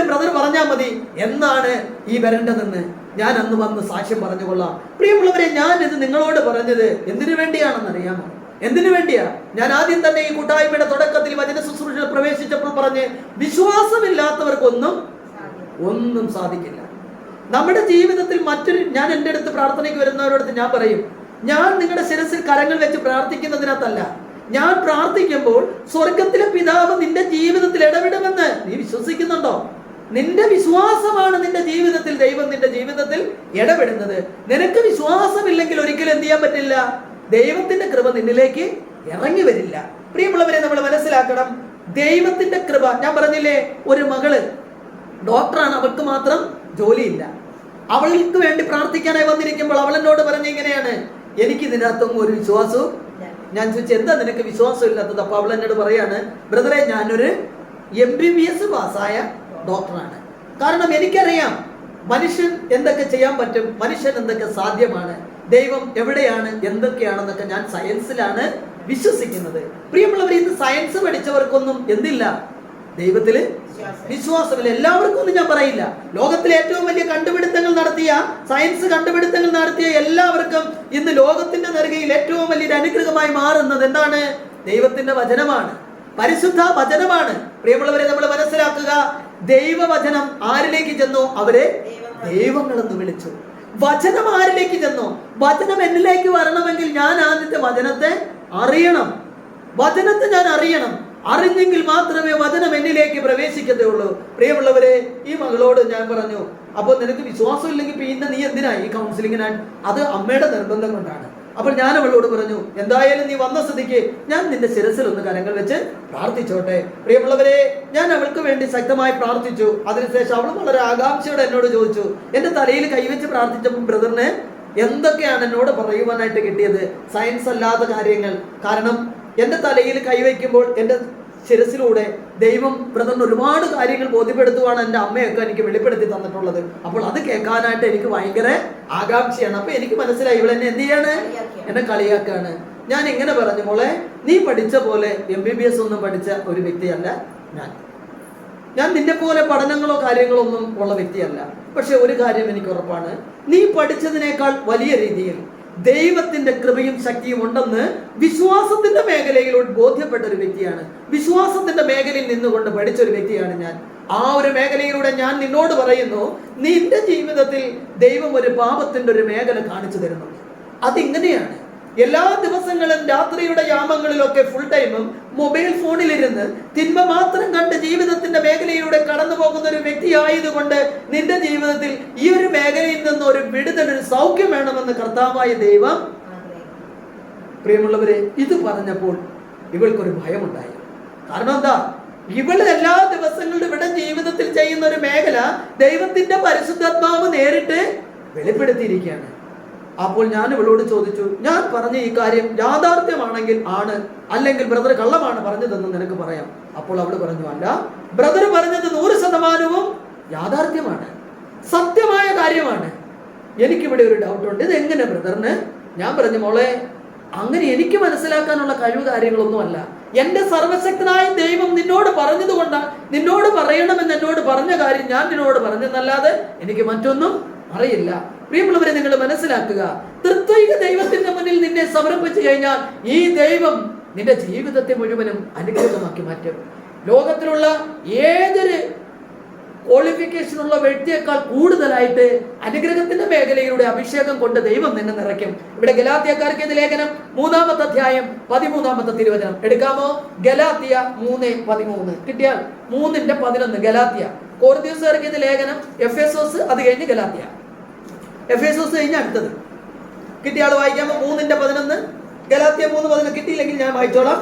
ബ്രദർ പറഞ്ഞാൽ മതി. എന്നാണ് ഈ വരേണ്ടതെന്ന് ഞാൻ അന്ന് വന്ന് സാക്ഷ്യം പറഞ്ഞുകൊള്ളാം. പ്രിയമുള്ളവരെ, ഞാൻ ഇത് നിങ്ങളോട് പറഞ്ഞത് എന്തിനു വേണ്ടിയാണെന്ന് അറിയാമോ? എന്തിനു വേണ്ടിയാ? ഞാൻ ആദ്യം തന്നെ ഈ കൂട്ടായ്മയുടെ തുടക്കത്തിൽ വചന ശുശ്രൂഷയിൽ പ്രവേശിച്ചപ്പോൾ പറഞ്ഞ്, വിശ്വാസമില്ലാത്തവർക്കൊന്നും സാധിക്കില്ല. നമ്മുടെ ജീവിതത്തിൽ ഞാൻ എൻ്റെ അടുത്ത് പ്രാർത്ഥനയ്ക്ക് വരുന്നവരോട് ഞാൻ പറയും, ഞാൻ നിങ്ങളുടെ ശിരസിൽ കരങ്ങൾ വെച്ച് പ്രാർത്ഥിക്കുന്നതിനകത്തല്ല, ഞാൻ പ്രാർത്ഥിക്കുമ്പോൾ സ്വർഗത്തിലെ പിതാവ് നിന്റെ ജീവിതത്തിൽ ഇടപെടുമെന്ന് നീ വിശ്വസിക്കുന്നുണ്ടോ? നിന്റെ വിശ്വാസമാണ് നിന്റെ ജീവിതത്തിൽ ദൈവം നിന്റെ ജീവിതത്തിൽ ഇടപെടുന്നത്. നിനക്ക് വിശ്വാസമില്ലെങ്കിൽ ഒരിക്കലും എന്ത് ചെയ്യാൻ പറ്റില്ല? ദൈവത്തിന്റെ കൃപ നിന്നിലേക്ക് ഇറങ്ങി വരില്ല. പ്രിയമുള്ളവരെ, നമ്മൾ മനസ്സിലാക്കണം, ദൈവത്തിന്റെ കൃപ. ഞാൻ പറഞ്ഞില്ലേ, ഒരു മകള് ഡോക്ടറാണ്, അവൾക്ക് മാത്രം ജോലിയില്ല. അവൾക്ക് വേണ്ടി പ്രാർത്ഥിക്കാനായി വന്നിരിക്കുമ്പോൾ അവൾ എന്നോട് പറഞ്ഞ ഇങ്ങനെയാണ്, എനിക്ക് ഇതിനകത്തൊന്നും ഒരു വിശ്വാസവും. ഞാൻ ചോദിച്ചു, എന്താ നിനക്ക് വിശ്വാസം ഇല്ലാത്തത്? അപ്പൊ അവൾ എന്നോട് പറയാണ്, ബ്രദറെ, ഞാനൊരു MBBS പാസ്സായ ഡോക്ടറാണ്. കാരണം എനിക്കറിയാം മനുഷ്യൻ എന്തൊക്കെ ചെയ്യാൻ പറ്റും, മനുഷ്യൻ എന്തൊക്കെ സാധ്യമാണ്, ദൈവം എവിടെയാണ്, എന്തൊക്കെയാണെന്നൊക്കെ ഞാൻ സയൻസിലാണ് വിശ്വസിക്കുന്നത്. പ്രിയമുള്ളവർ, ഇന്ന് സയൻസ് പഠിച്ചവർക്കൊന്നും എന്തില്ല? ദൈവത്തില് വിശ്വാസമില്ല. എല്ലാവർക്കും ഒന്നും ഞാൻ പറയില്ല. ലോകത്തിലെ ഏറ്റവും വലിയ കണ്ടുപിടുത്തങ്ങൾ നടത്തിയ, സയൻസ് കണ്ടുപിടുത്തങ്ങൾ നടത്തിയ എല്ലാവർക്കും ഇന്ന് ലോകത്തിന്റെ നെറുകയിൽ ഏറ്റവും വലിയൊരു അനുഗ്രഹമായി മാറുന്നത് എന്താണ്? ദൈവത്തിന്റെ വചനമാണ്, പരിശുദ്ധ വചനമാണ്. പ്രിയമുള്ളവരെ, നമ്മൾ മനസ്സിലാക്കുക, ദൈവവചനം ആരിലേക്ക് ചെന്നു? അവരെ ദൈവങ്ങളെന്ന് വിളിച്ചു. വചനം ആരിലേക്ക് ചെന്നു? വചനം എന്നിലേക്ക് വരണമെങ്കിൽ ഞാൻ ആദ്യത്തെ വചനത്തെ അറിയണം. വചനത്തെ ഞാൻ അറിയണം. അറിഞ്ഞെങ്കിൽ മാത്രമേ വചനം എന്നിലേക്ക് പ്രവേശിക്കത്തുള്ളൂ. പ്രിയമുള്ളവരെ, ഈ മകളോട് ഞാൻ പറഞ്ഞു, അപ്പോൾ നിനക്ക് വിശ്വാസം ഇല്ലെങ്കിൽ പിന്നെ നീ എന്തിനാ ഈ കൗൺസിലിങ്ങിനായി? അത് അമ്മയുടെ നിർബന്ധം കൊണ്ടാണ്. അപ്പോൾ ഞാൻ അവളോട് പറഞ്ഞു, എന്തായാലും നീ വന്ന സ്ഥിതിക്ക് ഞാൻ നിന്റെ ശിരസിൽ ഒന്ന് കരങ്ങൾ വെച്ച് പ്രാർത്ഥിച്ചോട്ടെ. പ്രിയമുള്ളവരെ, ഞാൻ അവൾക്ക് വേണ്ടി ശക്തമായി പ്രാർത്ഥിച്ചു. അതിനുശേഷം അവൾ വളരെ ആകാംക്ഷയോടെ എന്നോട് ചോദിച്ചു, എന്റെ തലയിൽ കൈവച്ച് പ്രാർത്ഥിച്ചപ്പോൾ ബ്രദറിന് എന്തൊക്കെയാണ് എന്നോട് പറയുവാനായിട്ട് കിട്ടിയത്? സയൻസ് അല്ലാത്ത കാര്യങ്ങൾ. കാരണം എന്റെ തലയിൽ കൈവയ്ക്കുമ്പോൾ എന്റെ ശിരസിലൂടെ ദൈവം ബ്രദറിന് ഒരുപാട് കാര്യങ്ങൾ ബോധ്യപ്പെടുത്തുവാണ് എൻ്റെ അമ്മയൊക്കെ എനിക്ക് വെളിപ്പെടുത്തി തന്നിട്ടുള്ളത്. അപ്പോൾ അത് കേൾക്കാനായിട്ട് എനിക്ക് ഭയങ്കര ആകാംക്ഷയാണ്. അപ്പൊ എനിക്ക് മനസ്സിലായി, ഇവിടെ എന്നെ എന്ത് ചെയ്യാണ്? എന്നെ കളിയാക്കാണ്. ഞാൻ ഇങ്ങനെ പറഞ്ഞു, മോളെ, നീ പഠിച്ച പോലെ MBBS ഒന്നും പഠിച്ച ഒരു വ്യക്തിയല്ല ഞാൻ നിന്നെ പോലെ പഠനങ്ങളോ കാര്യങ്ങളോ ഒന്നും ഉള്ള വ്യക്തിയല്ല. പക്ഷെ ഒരു കാര്യം എനിക്ക് ഉറപ്പാണ്, നീ പഠിച്ചതിനേക്കാൾ വലിയ രീതിയിൽ ദൈവത്തിന്റെ കൃപയും ശക്തിയും ഉണ്ടെന്ന് വിശ്വാസത്തിന്റെ മേഖലയിലോട്ട് ബോധ്യപ്പെട്ട ഒരു വ്യക്തിയാണ്. വിശ്വാസത്തിന്റെ മേഖലയിൽ നിന്നുകൊണ്ട് പഠിച്ച ഒരു വ്യക്തിയാണ് ഞാൻ. ആ ഒരു മേഖലയിലൂടെ ഞാൻ നിന്നോട് പറയുന്നു, നിന്റെ ജീവിതത്തിൽ ദൈവം ഒരു പാപത്തിന്റെ ഒരു മേഖല കാണിച്ചു തരുന്നു. അതിങ്ങനെയാണ്, എല്ലാ ദിവസങ്ങളും രാത്രിയുടെ യാമങ്ങളിലൊക്കെ ഫുൾ ടൈമും മൊബൈൽ ഫോണിലിരുന്ന് തിന്മ മാത്രം കണ്ട് ജീവിതത്തിന്റെ മേഖലയിലൂടെ കടന്നു പോകുന്ന ഒരു വ്യക്തി ആയതുകൊണ്ട് നിന്റെ ജീവിതത്തിൽ ഈ ഒരു മേഖലയിൽ നിന്ന് ഒരു വിടുതൽ, ഒരു സൗഖ്യം വേണമെന്ന് കർത്താവായ ദൈവം. പ്രിയമുള്ളവരെ, ഇത് പറഞ്ഞപ്പോൾ ഇവൾക്കൊരു ഭയമുണ്ടായി. കാരണം എന്താ? ഇവള് എല്ലാ ദിവസങ്ങളും ഇവിടെ ജീവിതത്തിൽ ചെയ്യുന്ന ഒരു മേഖല ദൈവത്തിന്റെ പരിശുദ്ധാത്മാവ് നേരിട്ട് വെളിപ്പെടുത്തിയിരിക്കുകയാണ്. അപ്പോൾ ഞാൻ ഇവളോട് ചോദിച്ചു, ഞാൻ പറഞ്ഞ ഈ കാര്യം യാഥാർത്ഥ്യമാണെങ്കിൽ ആണ്, അല്ലെങ്കിൽ ബ്രദർ കള്ളമാണ് പറഞ്ഞതെന്ന് നിനക്ക് പറയാം. അപ്പോൾ അവള് പറഞ്ഞു, അല്ല, ബ്രദർ പറഞ്ഞത് 100% യാഥാർത്ഥ്യമാണ്, സത്യമായ കാര്യമാണ്. എനിക്കിവിടെ ഒരു ഡൗട്ട് ഉണ്ട്, ഇത് എങ്ങനെ ബ്രദറിന്? ഞാൻ പറഞ്ഞു, മോളെ, അങ്ങനെ എനിക്ക് മനസ്സിലാക്കാനുള്ള കഴിവ് കാര്യങ്ങളൊന്നുമല്ല. എന്റെ സർവശക്തനായ ദൈവം നിന്നോട് പറഞ്ഞതുകൊണ്ടാണ്, നിന്നോട് പറയണമെന്ന് എന്നോട് പറഞ്ഞ കാര്യം ഞാൻ നിന്നോട് പറഞ്ഞെന്നല്ലാതെ എനിക്ക് മറ്റൊന്നും അറിയില്ല. പ്രിയമുള്ളവരെ, നിങ്ങൾ മനസ്സിലാക്കുക, തൃത്വൈക ദൈവത്തിന്റെ മുന്നിൽ നിന്നെ സമർപ്പിച്ചു കഴിഞ്ഞാൽ ഈ ദൈവം നിന്റെ ജീവിതത്തെ മുഴുവനും അനുഗ്രഹമാക്കി മാറ്റും. ലോകത്തിലുള്ള ഏതൊരു ക്വാളിഫിക്കേഷനുള്ള വ്യക്തിയേക്കാൾ കൂടുതലായിട്ട് അനുഗ്രഹത്തിന്റെ മേഖലയിലൂടെ അഭിഷേകം കൊണ്ട് ദൈവം നിന്നെ നിറയ്ക്കും. ഇവിടെ ഗലാത്യക്കാർക്ക് ഇത് ലേഖനം 3-ാമത്തെ അധ്യായം 13-ാമത്തെ തിരുവചനം എടുക്കാമോ? ഗലാത്യ 3:13 കിട്ടിയാൽ 3:11 ഗലാത്യ. കൊരിന്ത്യക്കാർക്ക് ഇത് ലേഖനം എഫേസോസ്, അത് കഴിഞ്ഞ് ഗലാത്യ. എഫേസോസ് കഴിഞ്ഞ് അടുത്തത് കിട്ടിയാൾ വായിക്കാമോ? 3:11 ഗലാത്യ 3:11 കിട്ടിയില്ലെങ്കിൽ ഞാൻ വായിച്ചോളാം.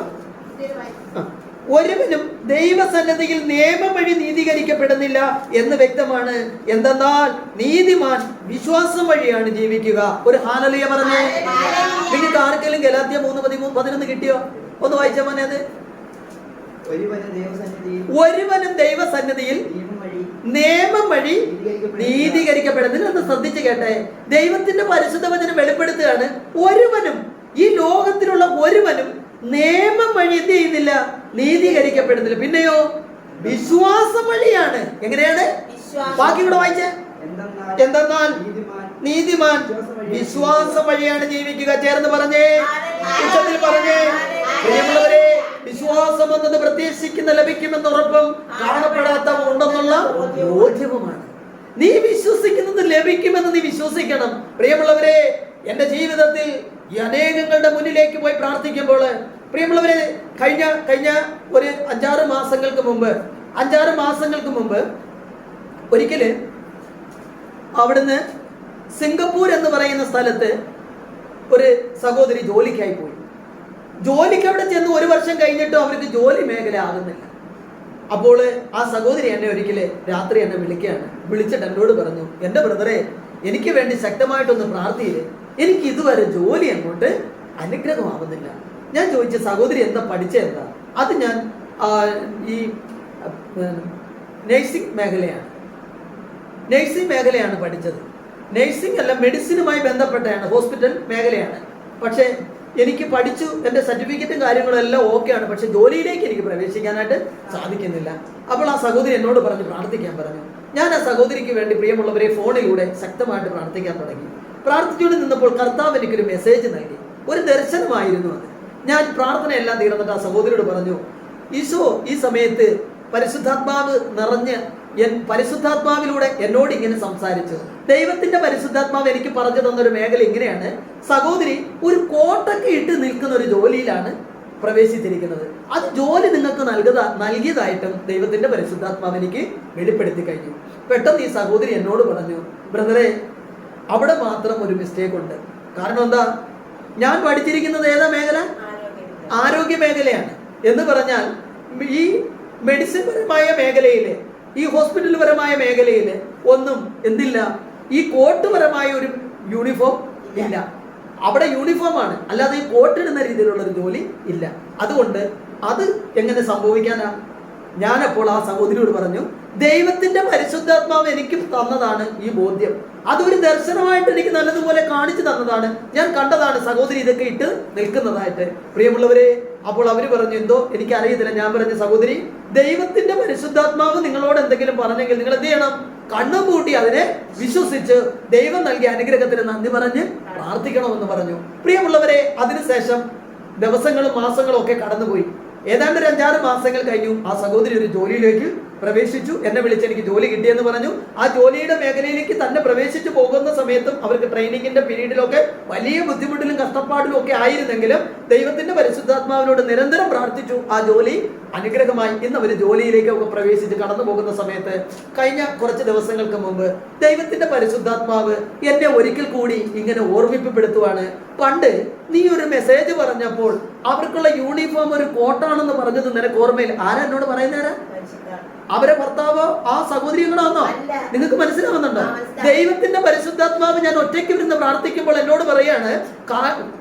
ഒരുവനും ദൈവസന്നിധിയിൽ നിയമം വഴി നീതീകരിക്കപ്പെടുന്നില്ല എന്ന് വ്യക്തമാണ്. എന്തെന്നാൽ നീതിമാൻ വിശ്വാസം വഴിയാണ് ജീവിക്കുക. ഒരു ഹല്ലേലൂയ പറഞ്ഞേ. നിങ്ങൾക്ക് ആർക്കെങ്കിലും ഗലാത്യ 3:11 കിട്ടിയോ? ഒന്ന് വായിച്ചാൽ മോനെ. അത് ഒരുവനും ദൈവസന്നിധിയിൽ നിയമം വഴി നീതീകരിക്കപ്പെടുന്നില്ല എന്ന് ശ്രദ്ധിച്ചു കേട്ടെ. ദൈവത്തിന്റെ പരിശുദ്ധ വചനം വെളിപ്പെടുത്തുകയാണ്, ഒരുവനും, ഈ ലോകത്തിലുള്ള ഒരുവനും നിയമം വഴി എന്ത് ചെയ്യുന്നില്ല? നീതീകരിക്കപ്പെടുന്നില്ല. പിന്നെയോ വിശ്വാസം വഴിയാണ്. എങ്ങനെയാണ്? ബാക്കി കൂടെ വായിച്ചേ. എന്തെന്നാൽ നീതിമാൻ വിശ്വാസം വഴിയാണ് ജീവിക്കുക. ചേർന്ന് പറഞ്ഞേ, ഉച്ചത്തിൽ പറഞ്ഞേ. പ്രിയമുള്ളവരെ, വിശ്വാസം എന്നത് പ്രത്യേകിക്കുന്ന ലഭിക്കുമെന്ന് ഉറപ്പും കാണപ്പെടാത്ത ഉണ്ടെന്നുള്ള ബോധ്യവുമാണ്. നീ വിശ്വസിക്കുന്നത് ലഭിക്കുമെന്ന് നീ വിശ്വസിക്കണം. പ്രിയമുള്ളവരെ, എന്റെ ജീവിതത്തിൽ ഈ അനേകങ്ങളുടെ മുന്നിലേക്ക് പോയി പ്രാർത്ഥിക്കുമ്പോൾ പ്രിയമുള്ളവരെ, കഴിഞ്ഞ ഒരു 5-6 മാസങ്ങൾക്ക് മുമ്പ് ഒരിക്കല് അവിടുന്ന് സിംഗപ്പൂർ എന്ന് പറയുന്ന സ്ഥലത്ത് ഒരു സഹോദരി ജോലിക്കായി പോയി. ജോലിക്ക് അവിടെ ചെന്ന് 1 വർഷം കഴിഞ്ഞിട്ടും അവർക്ക് ജോലി മേഖല ആകുന്നില്ല. അപ്പോൾ ആ സഹോദരി എന്നെ ഒരിക്കല് രാത്രി എന്നെ വിളിച്ചിട്ട് എന്നോട് പറഞ്ഞു, എൻ്റെ ബ്രദറെ, എനിക്ക് വേണ്ടി ശക്തമായിട്ടൊന്ന് പ്രാർത്ഥിയില്ലേ, എനിക്ക് ഇതുവരെ ജോലി അങ്ങോട്ട് അനുഗ്രഹമാകുന്നില്ല. ഞാൻ ചോദിച്ച സഹോദരി എന്താ പഠിച്ചെന്താ? അത് ഞാൻ ഈ നഴ്സിംഗ് മേഖലയാണ് പഠിച്ചത്. നഴ്സിംഗ് അല്ല, മെഡിസിനുമായി ബന്ധപ്പെട്ടാണ്, ഹോസ്പിറ്റൽ മേഖലയാണ്. പക്ഷേ എനിക്ക് പഠിച്ചു, എൻ്റെ സർട്ടിഫിക്കറ്റും കാര്യങ്ങളും എല്ലാം ഓക്കെയാണ്, പക്ഷെ ജോലിയിലേക്ക് എനിക്ക് പ്രവേശിക്കാനായിട്ട് സാധിക്കുന്നില്ല. അപ്പോൾ ആ സഹോദരി എന്നോട് പ്രാർത്ഥിക്കാൻ പറഞ്ഞു. ഞാൻ ആ സഹോദരിക്ക് വേണ്ടി, പ്രിയമുള്ളവരെ, ഫോണിലൂടെ ശക്തമായിട്ട് പ്രാർത്ഥിക്കാൻ തുടങ്ങി. പ്രാർത്ഥിച്ചുകൊണ്ട് നിന്നപ്പോൾ കർത്താവ് എനിക്കൊരു മെസ്സേജ് നൽകി, ഒരു ദർശനമായിരുന്നു അത്. ഞാൻ പ്രാർത്ഥന എല്ലാം തീർന്നിട്ട് ആ സഹോദരിയോട് പറഞ്ഞു, ഈശോ ഈ സമയത്ത് പരിശുദ്ധാത്മാവ് നിറഞ്ഞ് പരിശുദ്ധാത്മാവിലൂടെ എന്നോട് ഇങ്ങനെ സംസാരിച്ചു. ദൈവത്തിന്റെ പരിശുദ്ധാത്മാവ് എനിക്ക് പറഞ്ഞു തന്നൊരു മേഖല ഇങ്ങനെയാണ്, സഹോദരി ഒരു കോട്ടൊക്കെ ഇട്ട് നിൽക്കുന്ന ഒരു ജോലിയിലാണ് പ്രവേശിച്ചിരിക്കുന്നത്. അത് ജോലി നിങ്ങൾക്ക് നൽകിയതായിട്ടും ദൈവത്തിന്റെ പരിശുദ്ധാത്മാവ് എനിക്ക് വെളിപ്പെടുത്തി കഴിഞ്ഞു. പെട്ടെന്ന് ഈ സഹോദരി എന്നോട് പറഞ്ഞു, ബ്രദറെ, അവിടെ മാത്രം ഒരു മിസ്റ്റേക്ക് ഉണ്ട്. കാരണം എന്താ? ഞാൻ പഠിച്ചിരിക്കുന്നത് ഏതാ മേഖല? ആരോഗ്യ മേഖലയാണ്. എന്ന് പറഞ്ഞാൽ ഈ മെഡിസിൻ പരമായ മേഖലയില്, ഈ ഹോസ്പിറ്റൽ പരമായ മേഖലയില് ഒന്നും എന്തില്ല, ഈ കോട്ട് പരമായ ഒരു യൂണിഫോം ഇല്ല. അവിടെ യൂണിഫോമാണ്, അല്ലാതെ ഈ കോട്ടിടുന്ന രീതിയിലുള്ള ഒരു ജോലി ഇല്ല. അതുകൊണ്ട് അത് എങ്ങനെ സംഭവിക്കാനാ? ഞാനപ്പോൾ ആ സഹോദരിയോട് പറഞ്ഞു, ദൈവത്തിന്റെ പരിശുദ്ധാത്മാവ് എനിക്ക് തന്നതാണ് ഈ ബോധ്യം. അതൊരു ദർശനമായിട്ട് എനിക്ക് നല്ലതുപോലെ കാണിച്ചു തന്നതാണ്. ഞാൻ കണ്ടതാണ് സഹോദരി ഇതൊക്കെ ഇട്ട് നിൽക്കുന്നതായിട്ട്. പ്രിയമുള്ളവരെ, അപ്പോൾ അവര് പറഞ്ഞു, എന്തോ എനിക്ക് അറിയത്തില്ല. ഞാൻ പറഞ്ഞു, സഹോദരി, ദൈവത്തിന്റെ പരിശുദ്ധാത്മാവ് നിങ്ങളോട് എന്തെങ്കിലും പറഞ്ഞെങ്കിൽ നിങ്ങൾ എന്ത് ചെയ്യണം? കണ്ണും പൂട്ടി അതിനെ വിശ്വസിച്ച് ദൈവം നൽകിയ അനുഗ്രഹത്തിന് നന്ദി പറഞ്ഞ് പ്രാർത്ഥിക്കണമെന്ന് പറഞ്ഞു. പ്രിയമുള്ളവരെ, അതിനുശേഷം ദിവസങ്ങളും മാസങ്ങളും ഒക്കെ കടന്നുപോയി. ഏതാണ്ട് ഒരു 5-6 മാസങ്ങൾ കഴിഞ്ഞു. ആ സഹോദരി ഒരു ജോലിയിലേക്ക് പ്രവേശിച്ചു. എന്നെ വിളിച്ച് എനിക്ക് ജോലി കിട്ടിയെന്ന് പറഞ്ഞു. ആ ജോലിയുടെ മേഖലയിലേക്ക് തന്നെ പ്രവേശിച്ചു പോകുന്ന സമയത്തും അവർക്ക് ട്രെയിനിങ്ങിന്റെ പീരീഡിലൊക്കെ വലിയ ബുദ്ധിമുട്ടിലും കഷ്ടപ്പാടിലും ഒക്കെ ആയിരുന്നെങ്കിലും ദൈവത്തിന്റെ പരിശുദ്ധാത്മാവിനോട് നിരന്തരം പ്രാർത്ഥിച്ചു. ആ ജോലി അനുഗ്രഹമായി. ഇന്ന് അവർ ജോലിയിലേക്കൊക്കെ പ്രവേശിച്ച് കടന്നു പോകുന്ന സമയത്ത് കഴിഞ്ഞ കുറച്ച് ദിവസങ്ങൾക്ക് മുമ്പ് ദൈവത്തിന്റെ പരിശുദ്ധാത്മാവ് എന്നെ ഒരിക്കൽ കൂടി ഇങ്ങനെ ഓർമ്മിപ്പെടുത്തുവാണ്. പണ്ട് നീ ഒരു മെസ്സേജ് പറഞ്ഞപ്പോൾ അവർക്കുള്ള യൂണിഫോം ഒരു കോട്ടാണെന്ന് പറഞ്ഞത് നിനക്ക് ഓർമ്മയിൽ? ആരാ എന്നോട് പറയുന്നേരാ? അവരെ ഭർത്താവ് ആ സഹോദരി കൂടാന്നോ? നിങ്ങൾക്ക് മനസ്സിലാവുന്നുണ്ടോ? ദൈവത്തിന്റെ പരിശുദ്ധാത്മാവ് ഞാൻ ഒറ്റയ്ക്ക് ഇരുന്ന് പ്രാർത്ഥിക്കുമ്പോൾ എന്നോട് പറയാണ്,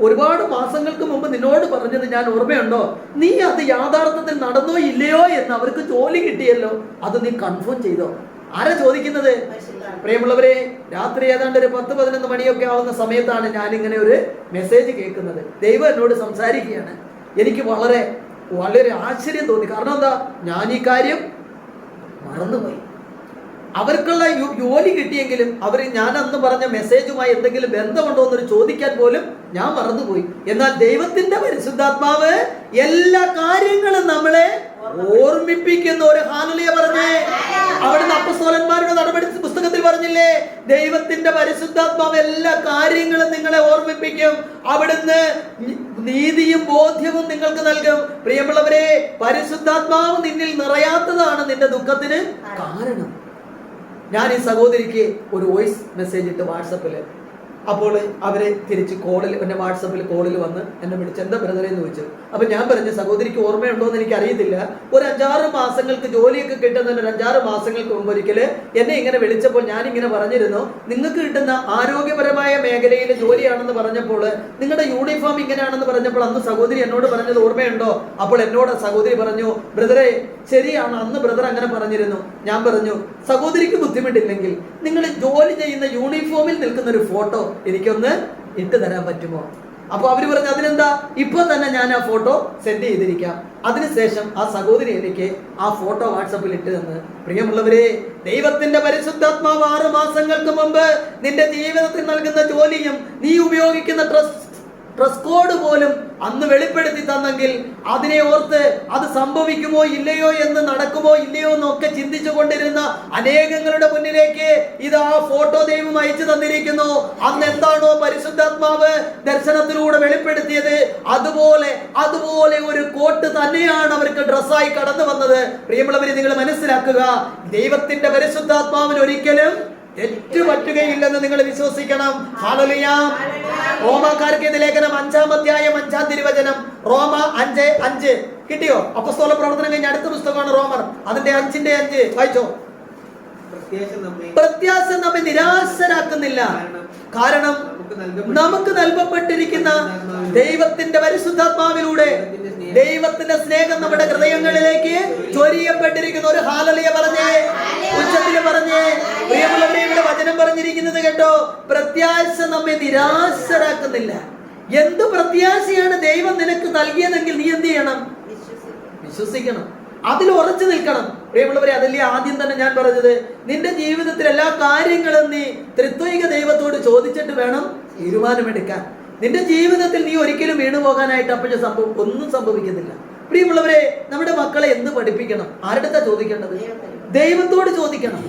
ഒരുപാട് മാസങ്ങൾക്ക് മുമ്പ് നിന്നോട് പറഞ്ഞത് ഞാൻ ഓർമ്മയുണ്ടോ? നീ അത് യാഥാർത്ഥത്തിൽ നടന്നോ ഇല്ലയോ എന്ന് അവർക്ക് ജോലി കിട്ടിയല്ലോ, അത് നീ കൺഫേം ചെയ്തോ? ആരാ ചോദിക്കുന്നത്? പ്രിയമുള്ളവരെ, രാത്രി ഏതാണ്ട് ഒരു 10-11 മണിയൊക്കെ ആവുന്ന സമയത്താണ് ഞാൻ ഇങ്ങനെ ഒരു മെസ്സേജ് കേൾക്കുന്നത്. ദൈവം എന്നോട് സംസാരിക്കുകയാണ്. എനിക്ക് വളരെ വളരെ ആശ്ചര്യം തോന്നി. കാരണം എന്താ? ഞാൻ ഈ കാര്യം മറന്നുപോയി. അവർക്കുള്ള ജോലി കിട്ടിയെങ്കിലും ഞാൻ അന്ന് പറഞ്ഞ മെസ്സേജുമായി എന്തെങ്കിലും ബന്ധമുണ്ടോ എന്നൊരു ചോദിക്കാൻ പോലും ഞാൻ മറന്നുപോയി. എന്നാൽ ദൈവത്തിന്റെ പരിശുദ്ധാത്മാവ് എല്ലാ കാര്യങ്ങളും നമ്മളെ ഓർമ്മിപ്പിക്കുന്ന ഒരു ഹല്ലേലൂയ പറഞ്ഞേ. അവിടുന്ന് അപ്പോസ്തലന്മാരുടെ നടപടി പുസ്തകത്തിൽ പറഞ്ഞില്ലേ, ദൈവത്തിന്റെ പരിശുദ്ധാത്മാവ് എല്ലാ കാര്യങ്ങളും നിങ്ങളെ ഓർമ്മിപ്പിക്കും. അവിടുന്ന് നീതിയും ബോധ്യവും നിങ്ങൾക്ക് നൽകും. പ്രിയമുള്ളവരെ, പരിശുദ്ധാത്മാവ് നിന്നിൽ നിറയാത്തതാണ് നിന്റെ ദുഃഖത്തിന് കാരണം. ഞാൻ ഈ സഹോദരിക്ക് ഒരു വോയിസ് മെസ്സേജ് ഇട്ട് വാട്സപ്പില്. അപ്പോൾ അവരെ തിരിച്ച് എന്നെ വാട്സപ്പിൽ കോളിൽ വന്ന് എന്നെ വിളിച്ച് എന്താ ബ്രദറെ എന്ന് ചോദിച്ചു. അപ്പൊ ഞാൻ പറഞ്ഞു, സഹോദരിക്ക് ഓർമ്മയുണ്ടോ എന്ന് എനിക്ക് അറിയത്തില്ല, ഒരു 5-6 മാസങ്ങൾക്ക് ജോലിയൊക്കെ കിട്ടുന്നതിന് ഒരു 5-6 മാസങ്ങൾക്ക് മുമ്പ് ഒരിക്കല് എന്നെ ഇങ്ങനെ വിളിച്ചപ്പോൾ ഞാനിങ്ങനെ പറഞ്ഞിരുന്നു, നിങ്ങൾക്ക് കിട്ടുന്ന ആരോഗ്യപരമായ മേഖലയിലെ ജോലിയാണെന്ന് പറഞ്ഞപ്പോൾ നിങ്ങളുടെ യൂണിഫോം ഇങ്ങനെയാണെന്ന് പറഞ്ഞപ്പോൾ അന്ന് സഹോദരി എന്നോട് പറഞ്ഞത് ഓർമ്മയുണ്ടോ? അപ്പോൾ എന്നോട് സഹോദരി പറഞ്ഞു, ബ്രദറെ ശരിയാണ്, അന്ന് ബ്രദർ അങ്ങനെ പറഞ്ഞിരുന്നു. ഞാൻ പറഞ്ഞു, സഹോദരിക്ക് ബുദ്ധിമുട്ടില്ലെങ്കിൽ നിങ്ങൾ ജോലി ചെയ്യുന്ന യൂണിഫോമിൽ നിൽക്കുന്ന ഒരു ഫോട്ടോ എനിക്കൊന്ന് ഇട്ട് തരാൻ പറ്റുമോ? അപ്പൊ അവര് പറഞ്ഞു, അതിനെന്താ, ഇപ്പൊ തന്നെ ഞാൻ ആ ഫോട്ടോ സെൻഡ് ചെയ്തിരിക്കാം. അതിനുശേഷം ആ സഹോദരി എനിക്ക് ആ ഫോട്ടോ വാട്സപ്പിൽ ഇട്ട് തന്ന്. പ്രിയമുള്ളവരെ, ദൈവത്തിന്റെ പരിശുദ്ധാത്മാവ് 6 മാസങ്ങൾക്ക് മുമ്പ് നിന്റെ ജീവിതത്തിൽ നൽകുന്ന ജോലിയും നീ ഉപയോഗിക്കുന്ന ഡ്രസ് കോഡ് പോലും അന്ന് വെളിപ്പെടുത്തി തന്നെങ്കിൽ അതിനെ ഓർത്ത് അത് സംഭവിക്കുമോ ഇല്ലയോ എന്ന്, നടക്കുമോ ഇല്ലയോ എന്നൊക്കെ ചിന്തിച്ചു കൊണ്ടിരുന്ന അനേകങ്ങളുടെ മുന്നിലേക്ക് ഇതാ ഫോട്ടോ ദൈവം അയച്ചു തന്നിരിക്കുന്നു. അന്ന് എന്താണോ പരിശുദ്ധാത്മാവ് ദർശനത്തിലൂടെ വെളിപ്പെടുത്തിയത് അതുപോലെ ഒരു കോട്ട് തന്നെയാണ് അവർക്ക് ഡ്രസ്സായി കടന്നു വന്നത്. പ്രിയമുള്ളവരെ, നിങ്ങൾ മനസ്സിലാക്കുക, ദൈവത്തിന്റെ പരിശുദ്ധാത്മാവിന് ഒരിക്കലും തെറ്റു പറ്റുകയില്ലെന്ന് നിങ്ങൾ വിശ്വസിക്കണം. ഹല്ലേലൂയ. റോമാക്കാർക്ക് ലേഖനം 5-ാം അധ്യായം 5-ാം തിരുവചനം, റോമ 5:5 കിട്ടിയോ? അപ്പോസ്തല പ്രവർത്തനം കഴിഞ്ഞ അടുത്ത പുസ്തകമാണ് റോമർ, അതിന്റെ 5:5 വായിച്ചോ. പ്രത്യാശ നമ്മെ നിരാശരാക്കുന്നില്ല, കാരണം നമുക്ക് നൽകപ്പെട്ടിരിക്കുന്ന ദൈവത്തിന്റെ പരിശുദ്ധാത്മാവിലൂടെ ദൈവത്തിന്റെ സ്നേഹം നമ്മുടെ ഹൃദയങ്ങളിലേക്ക് ചൊരിയപ്പെട്ടിരിക്കുന്ന. ഒരു ഹല്ലേലൂയ പറഞ്ഞേ, ഉച്ചത്തിൽ പറഞ്ഞേ. പ്രിയമുള്ളവരെ, ഇവിടെ വചനം പറഞ്ഞിരിക്കുന്നത് കേട്ടോ, പ്രത്യാശ നമ്മെ നിരാശരാക്കുന്നില്ല. എന്ത് പ്രത്യാശയാണ് ദൈവം നിനക്ക് നൽകിയതെങ്കിൽ നീ എന്ത് ചെയ്യണം? വിശ്വസിക്കണം, അതിൽ ഉറച്ചു നിൽക്കണം. പ്രിയമുള്ളവരെ, അതല്ലേ ആദ്യം തന്നെ ഞാൻ പറഞ്ഞത്, നിന്റെ ജീവിതത്തിൽ എല്ലാ കാര്യങ്ങളും നീ ത്രിത്വൈക ദൈവത്തോട് ചോദിച്ചിട്ട് വേണം തീരുമാനമെടുക്കാൻ. നിന്റെ ജീവിതത്തിൽ നീ ഒരിക്കലും വീണു പോകാനായിട്ട് ഒന്നും സംഭവിക്കുന്നില്ല. പ്രിയമുള്ളവരെ, നമ്മുടെ മക്കളെ എന്ത് പഠിപ്പിക്കണം? ആരുടെ ചോദിക്കേണ്ടത്? ദൈവത്തോട് ചോദിക്കണം.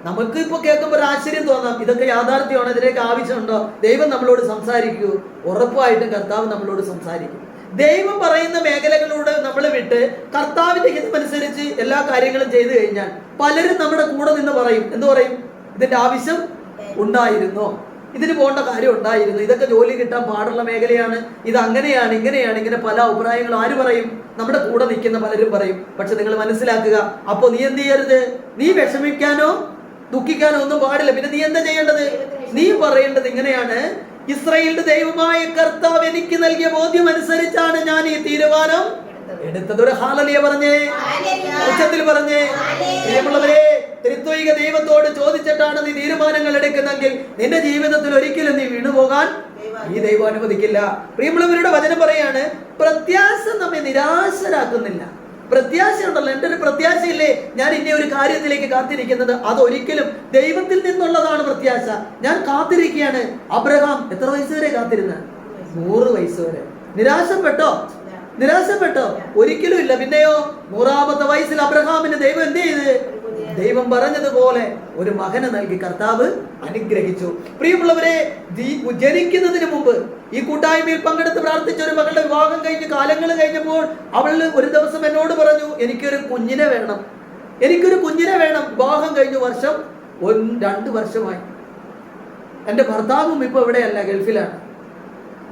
നമുക്ക് ഇപ്പൊ കേൾക്കുമ്പോൾ ഒരു ആശ്ചര്യം തോന്നാം, ഇതൊക്കെ യാഥാർത്ഥ്യമാണ്, ഇതിലേക്ക് ആവശ്യമുണ്ടോ? ദൈവം നമ്മളോട് സംസാരിക്കൂ, ഉറപ്പായിട്ടും കർത്താവ് നമ്മളോട് സംസാരിക്കും. ദൈവം പറയുന്ന മേഖലകളിലൂടെ നമ്മൾ വിട്ട് കർത്താവിന്റെ ഹിതമനുസരിച്ച് എല്ലാ കാര്യങ്ങളും ചെയ്തു കഴിഞ്ഞാൽ പലരും നമ്മുടെ കൂടെ നിന്ന് പറയും, എന്ത് പറയും? ഇതിന്റെ ആവശ്യം ഉണ്ടായിരുന്നോ, ഇതിന് പോകേണ്ട കാര്യം ഉണ്ടായിരുന്നു, ഇതൊക്കെ ജോലി കിട്ടാൻ പാടുള്ള മേഖലയാണ്, ഇത് അങ്ങനെയാണ് ഇങ്ങനെയാണ്, ഇങ്ങനെ പല അഭിപ്രായങ്ങളും ആര് പറയും? നമ്മുടെ കൂടെ നിൽക്കുന്ന പലരും പറയും. പക്ഷെ നിങ്ങൾ മനസ്സിലാക്കുക, അപ്പൊ നീ എന്ത് ചെയ്യരുത്? നീ വിഷമിക്കാനോ ദുഃഖിക്കാനോ ഒന്നും പാടില്ല. പിന്നെ നീ എന്താ ചെയ്യേണ്ടത്? നീ പറയേണ്ടത് ഇങ്ങനെയാണ്, ഇസ്രായേലിന്റെ ദൈവമായ കർത്താവ് എനിക്ക് നൽകിയ ബോധ്യം അനുസരിച്ചാണ് ഞാൻ ഈ തീരുമാനം എടുത്തത്. ഒരു ഹല്ലേലൂയ പറഞ്ഞേ, ഉച്ചത്തിൽ പറഞ്ഞേ. പ്രിയമുള്ളവരെ, ത്രിത്വൈക ദൈവത്തോട് ചോദിച്ചിട്ടാണ് നീ തീരുമാനങ്ങൾ എടുക്കുന്നെങ്കിൽ നിന്റെ ജീവിതത്തിൽ ഒരിക്കലും നീ വീണുപോകാൻ ഈ ദൈവം അനുവദിക്കില്ല. പ്രിയമുള്ളവരുടെ വചനം പറയാണ്, പ്രത്യാശ നമ്മെ നിരാശരാക്കുന്നില്ല. പ്രത്യാശ ഉണ്ടല്ലോ, എൻ്റെ ഒരു പ്രത്യാശയില്ലേ ഞാൻ ഇനി ഒരു കാര്യത്തിലേക്ക് കാത്തിരിക്കുന്നത്, അതൊരിക്കലും ദൈവത്തിൽ നിന്നുള്ളതാണ് പ്രത്യാശ. ഞാൻ കാത്തിരിക്കുകയാണ്. അബ്രഹാം എത്ര വയസ്സ് വരെ കാത്തിരുന്ന? 100 വയസ്സ് വരെ. നിരാശപ്പെട്ടോ? ഒരിക്കലും ഇല്ല. പിന്നെയോ 100-ാമത്തെ വയസ്സിൽ അബ്രഹാമിന് ദൈവം എന്ത് ചെയ്ത്? ദൈവം പറഞ്ഞതുപോലെ ഒരു മകനെ നൽകി കർത്താവ് അനുഗ്രഹിച്ചു. പ്രിയമുള്ളവരെ, ജനിക്കുന്നതിന് മുമ്പ് ഈ കൂട്ടായ്മയിൽ പങ്കെടുത്ത് പ്രാർത്ഥിച്ച ഒരു മകളുടെ വിവാഹം കഴിഞ്ഞ് കാലങ്ങൾ കഴിഞ്ഞപ്പോൾ അവൾ ഒരു ദിവസം എന്നോട് പറഞ്ഞു, എനിക്കൊരു കുഞ്ഞിനെ വേണം. വിവാഹം കഴിഞ്ഞ വർഷം 2 വർഷമായി. എൻ്റെ ഭർത്താവും ഇപ്പൊ ഇവിടെയല്ല, ഗൾഫിലാണ്.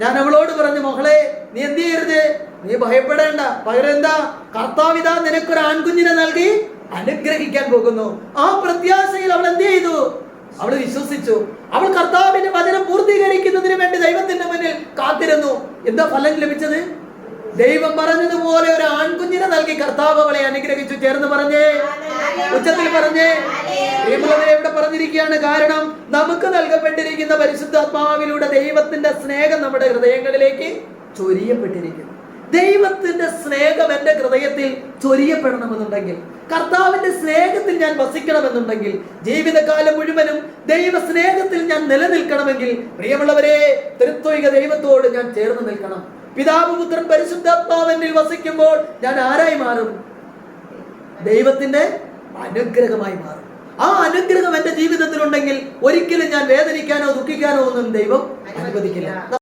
ഞാൻ അവളോട് പറഞ്ഞു, മകളെ നീ എന്ത് ചെയ്യരുത്, നീ ഭയപ്പെടേണ്ട, പകരം എന്താ, കർത്താവിതാ നിനക്കൊരു ആൺകുഞ്ഞിനെ നൽകി അനുഗ്രഹിക്കാൻ പോകുന്നു. ആ പ്രത്യാശയിൽ അവൾ എന്ത് ചെയ്തു? അവൾ വിശ്വസിച്ചു. അവൾ കർത്താവിന്റെ വചനം പൂർത്തീകരിക്കുന്നതിന് വേണ്ടി ദൈവത്തിന്റെ മുന്നിൽ കാത്തിരുന്നു. എന്താ ഫലം ലഭിച്ചത്? ദൈവം പറഞ്ഞതുപോലെ ഒരു ആൺകുഞ്ഞിനെ നൽകി കർത്താവ് അവളെ അനുഗ്രഹിച്ചു. ചേർന്ന് പറഞ്ഞേ, ഉച്ചത്തിൽ പറഞ്ഞേ. ഇവിടെ പറഞ്ഞിരിക്കുകയാണ്, കാരണം നമുക്ക് നൽകപ്പെട്ടിരിക്കുന്ന പരിശുദ്ധാത്മാവിലൂടെ ദൈവത്തിന്റെ സ്നേഹം നമ്മുടെ ഹൃദയങ്ങളിലേക്ക് ചൊരിയപ്പെട്ടിരിക്കുന്നു. ദൈവത്തിന്റെ സ്നേഹം എൻ്റെ ഹൃദയത്തിൽ ചൊരിയപ്പെടണമെന്നുണ്ടെങ്കിൽ, കർത്താവിന്റെ സ്നേഹത്തിൽ ഞാൻ വസിക്കണമെന്നുണ്ടെങ്കിൽ, ജീവിതകാലം മുഴുവനും ദൈവ സ്നേഹത്തിൽ ഞാൻ നിലനിൽക്കണമെങ്കിൽ, പ്രിയമുള്ളവരെ, ത്രിത്വൈക ദൈവത്തോട് ഞാൻ ചേർന്ന് നിൽക്കണം. പിതാവ്, പുത്രൻ, പരിശുദ്ധാത്മാവിൽ വസിക്കുമ്പോൾ ഞാൻ ആരായി മാറും? ദൈവത്തിന്റെ അനുഗ്രഹമായി മാറും. ആ അനുഗ്രഹം എൻ്റെ ജീവിതത്തിൽ ഉണ്ടെങ്കിൽ ഒരിക്കലും ഞാൻ വേദനിക്കാനോ ദുഃഖിക്കാനോ ഒന്നും ദൈവം അനുവദിക്കില്ല.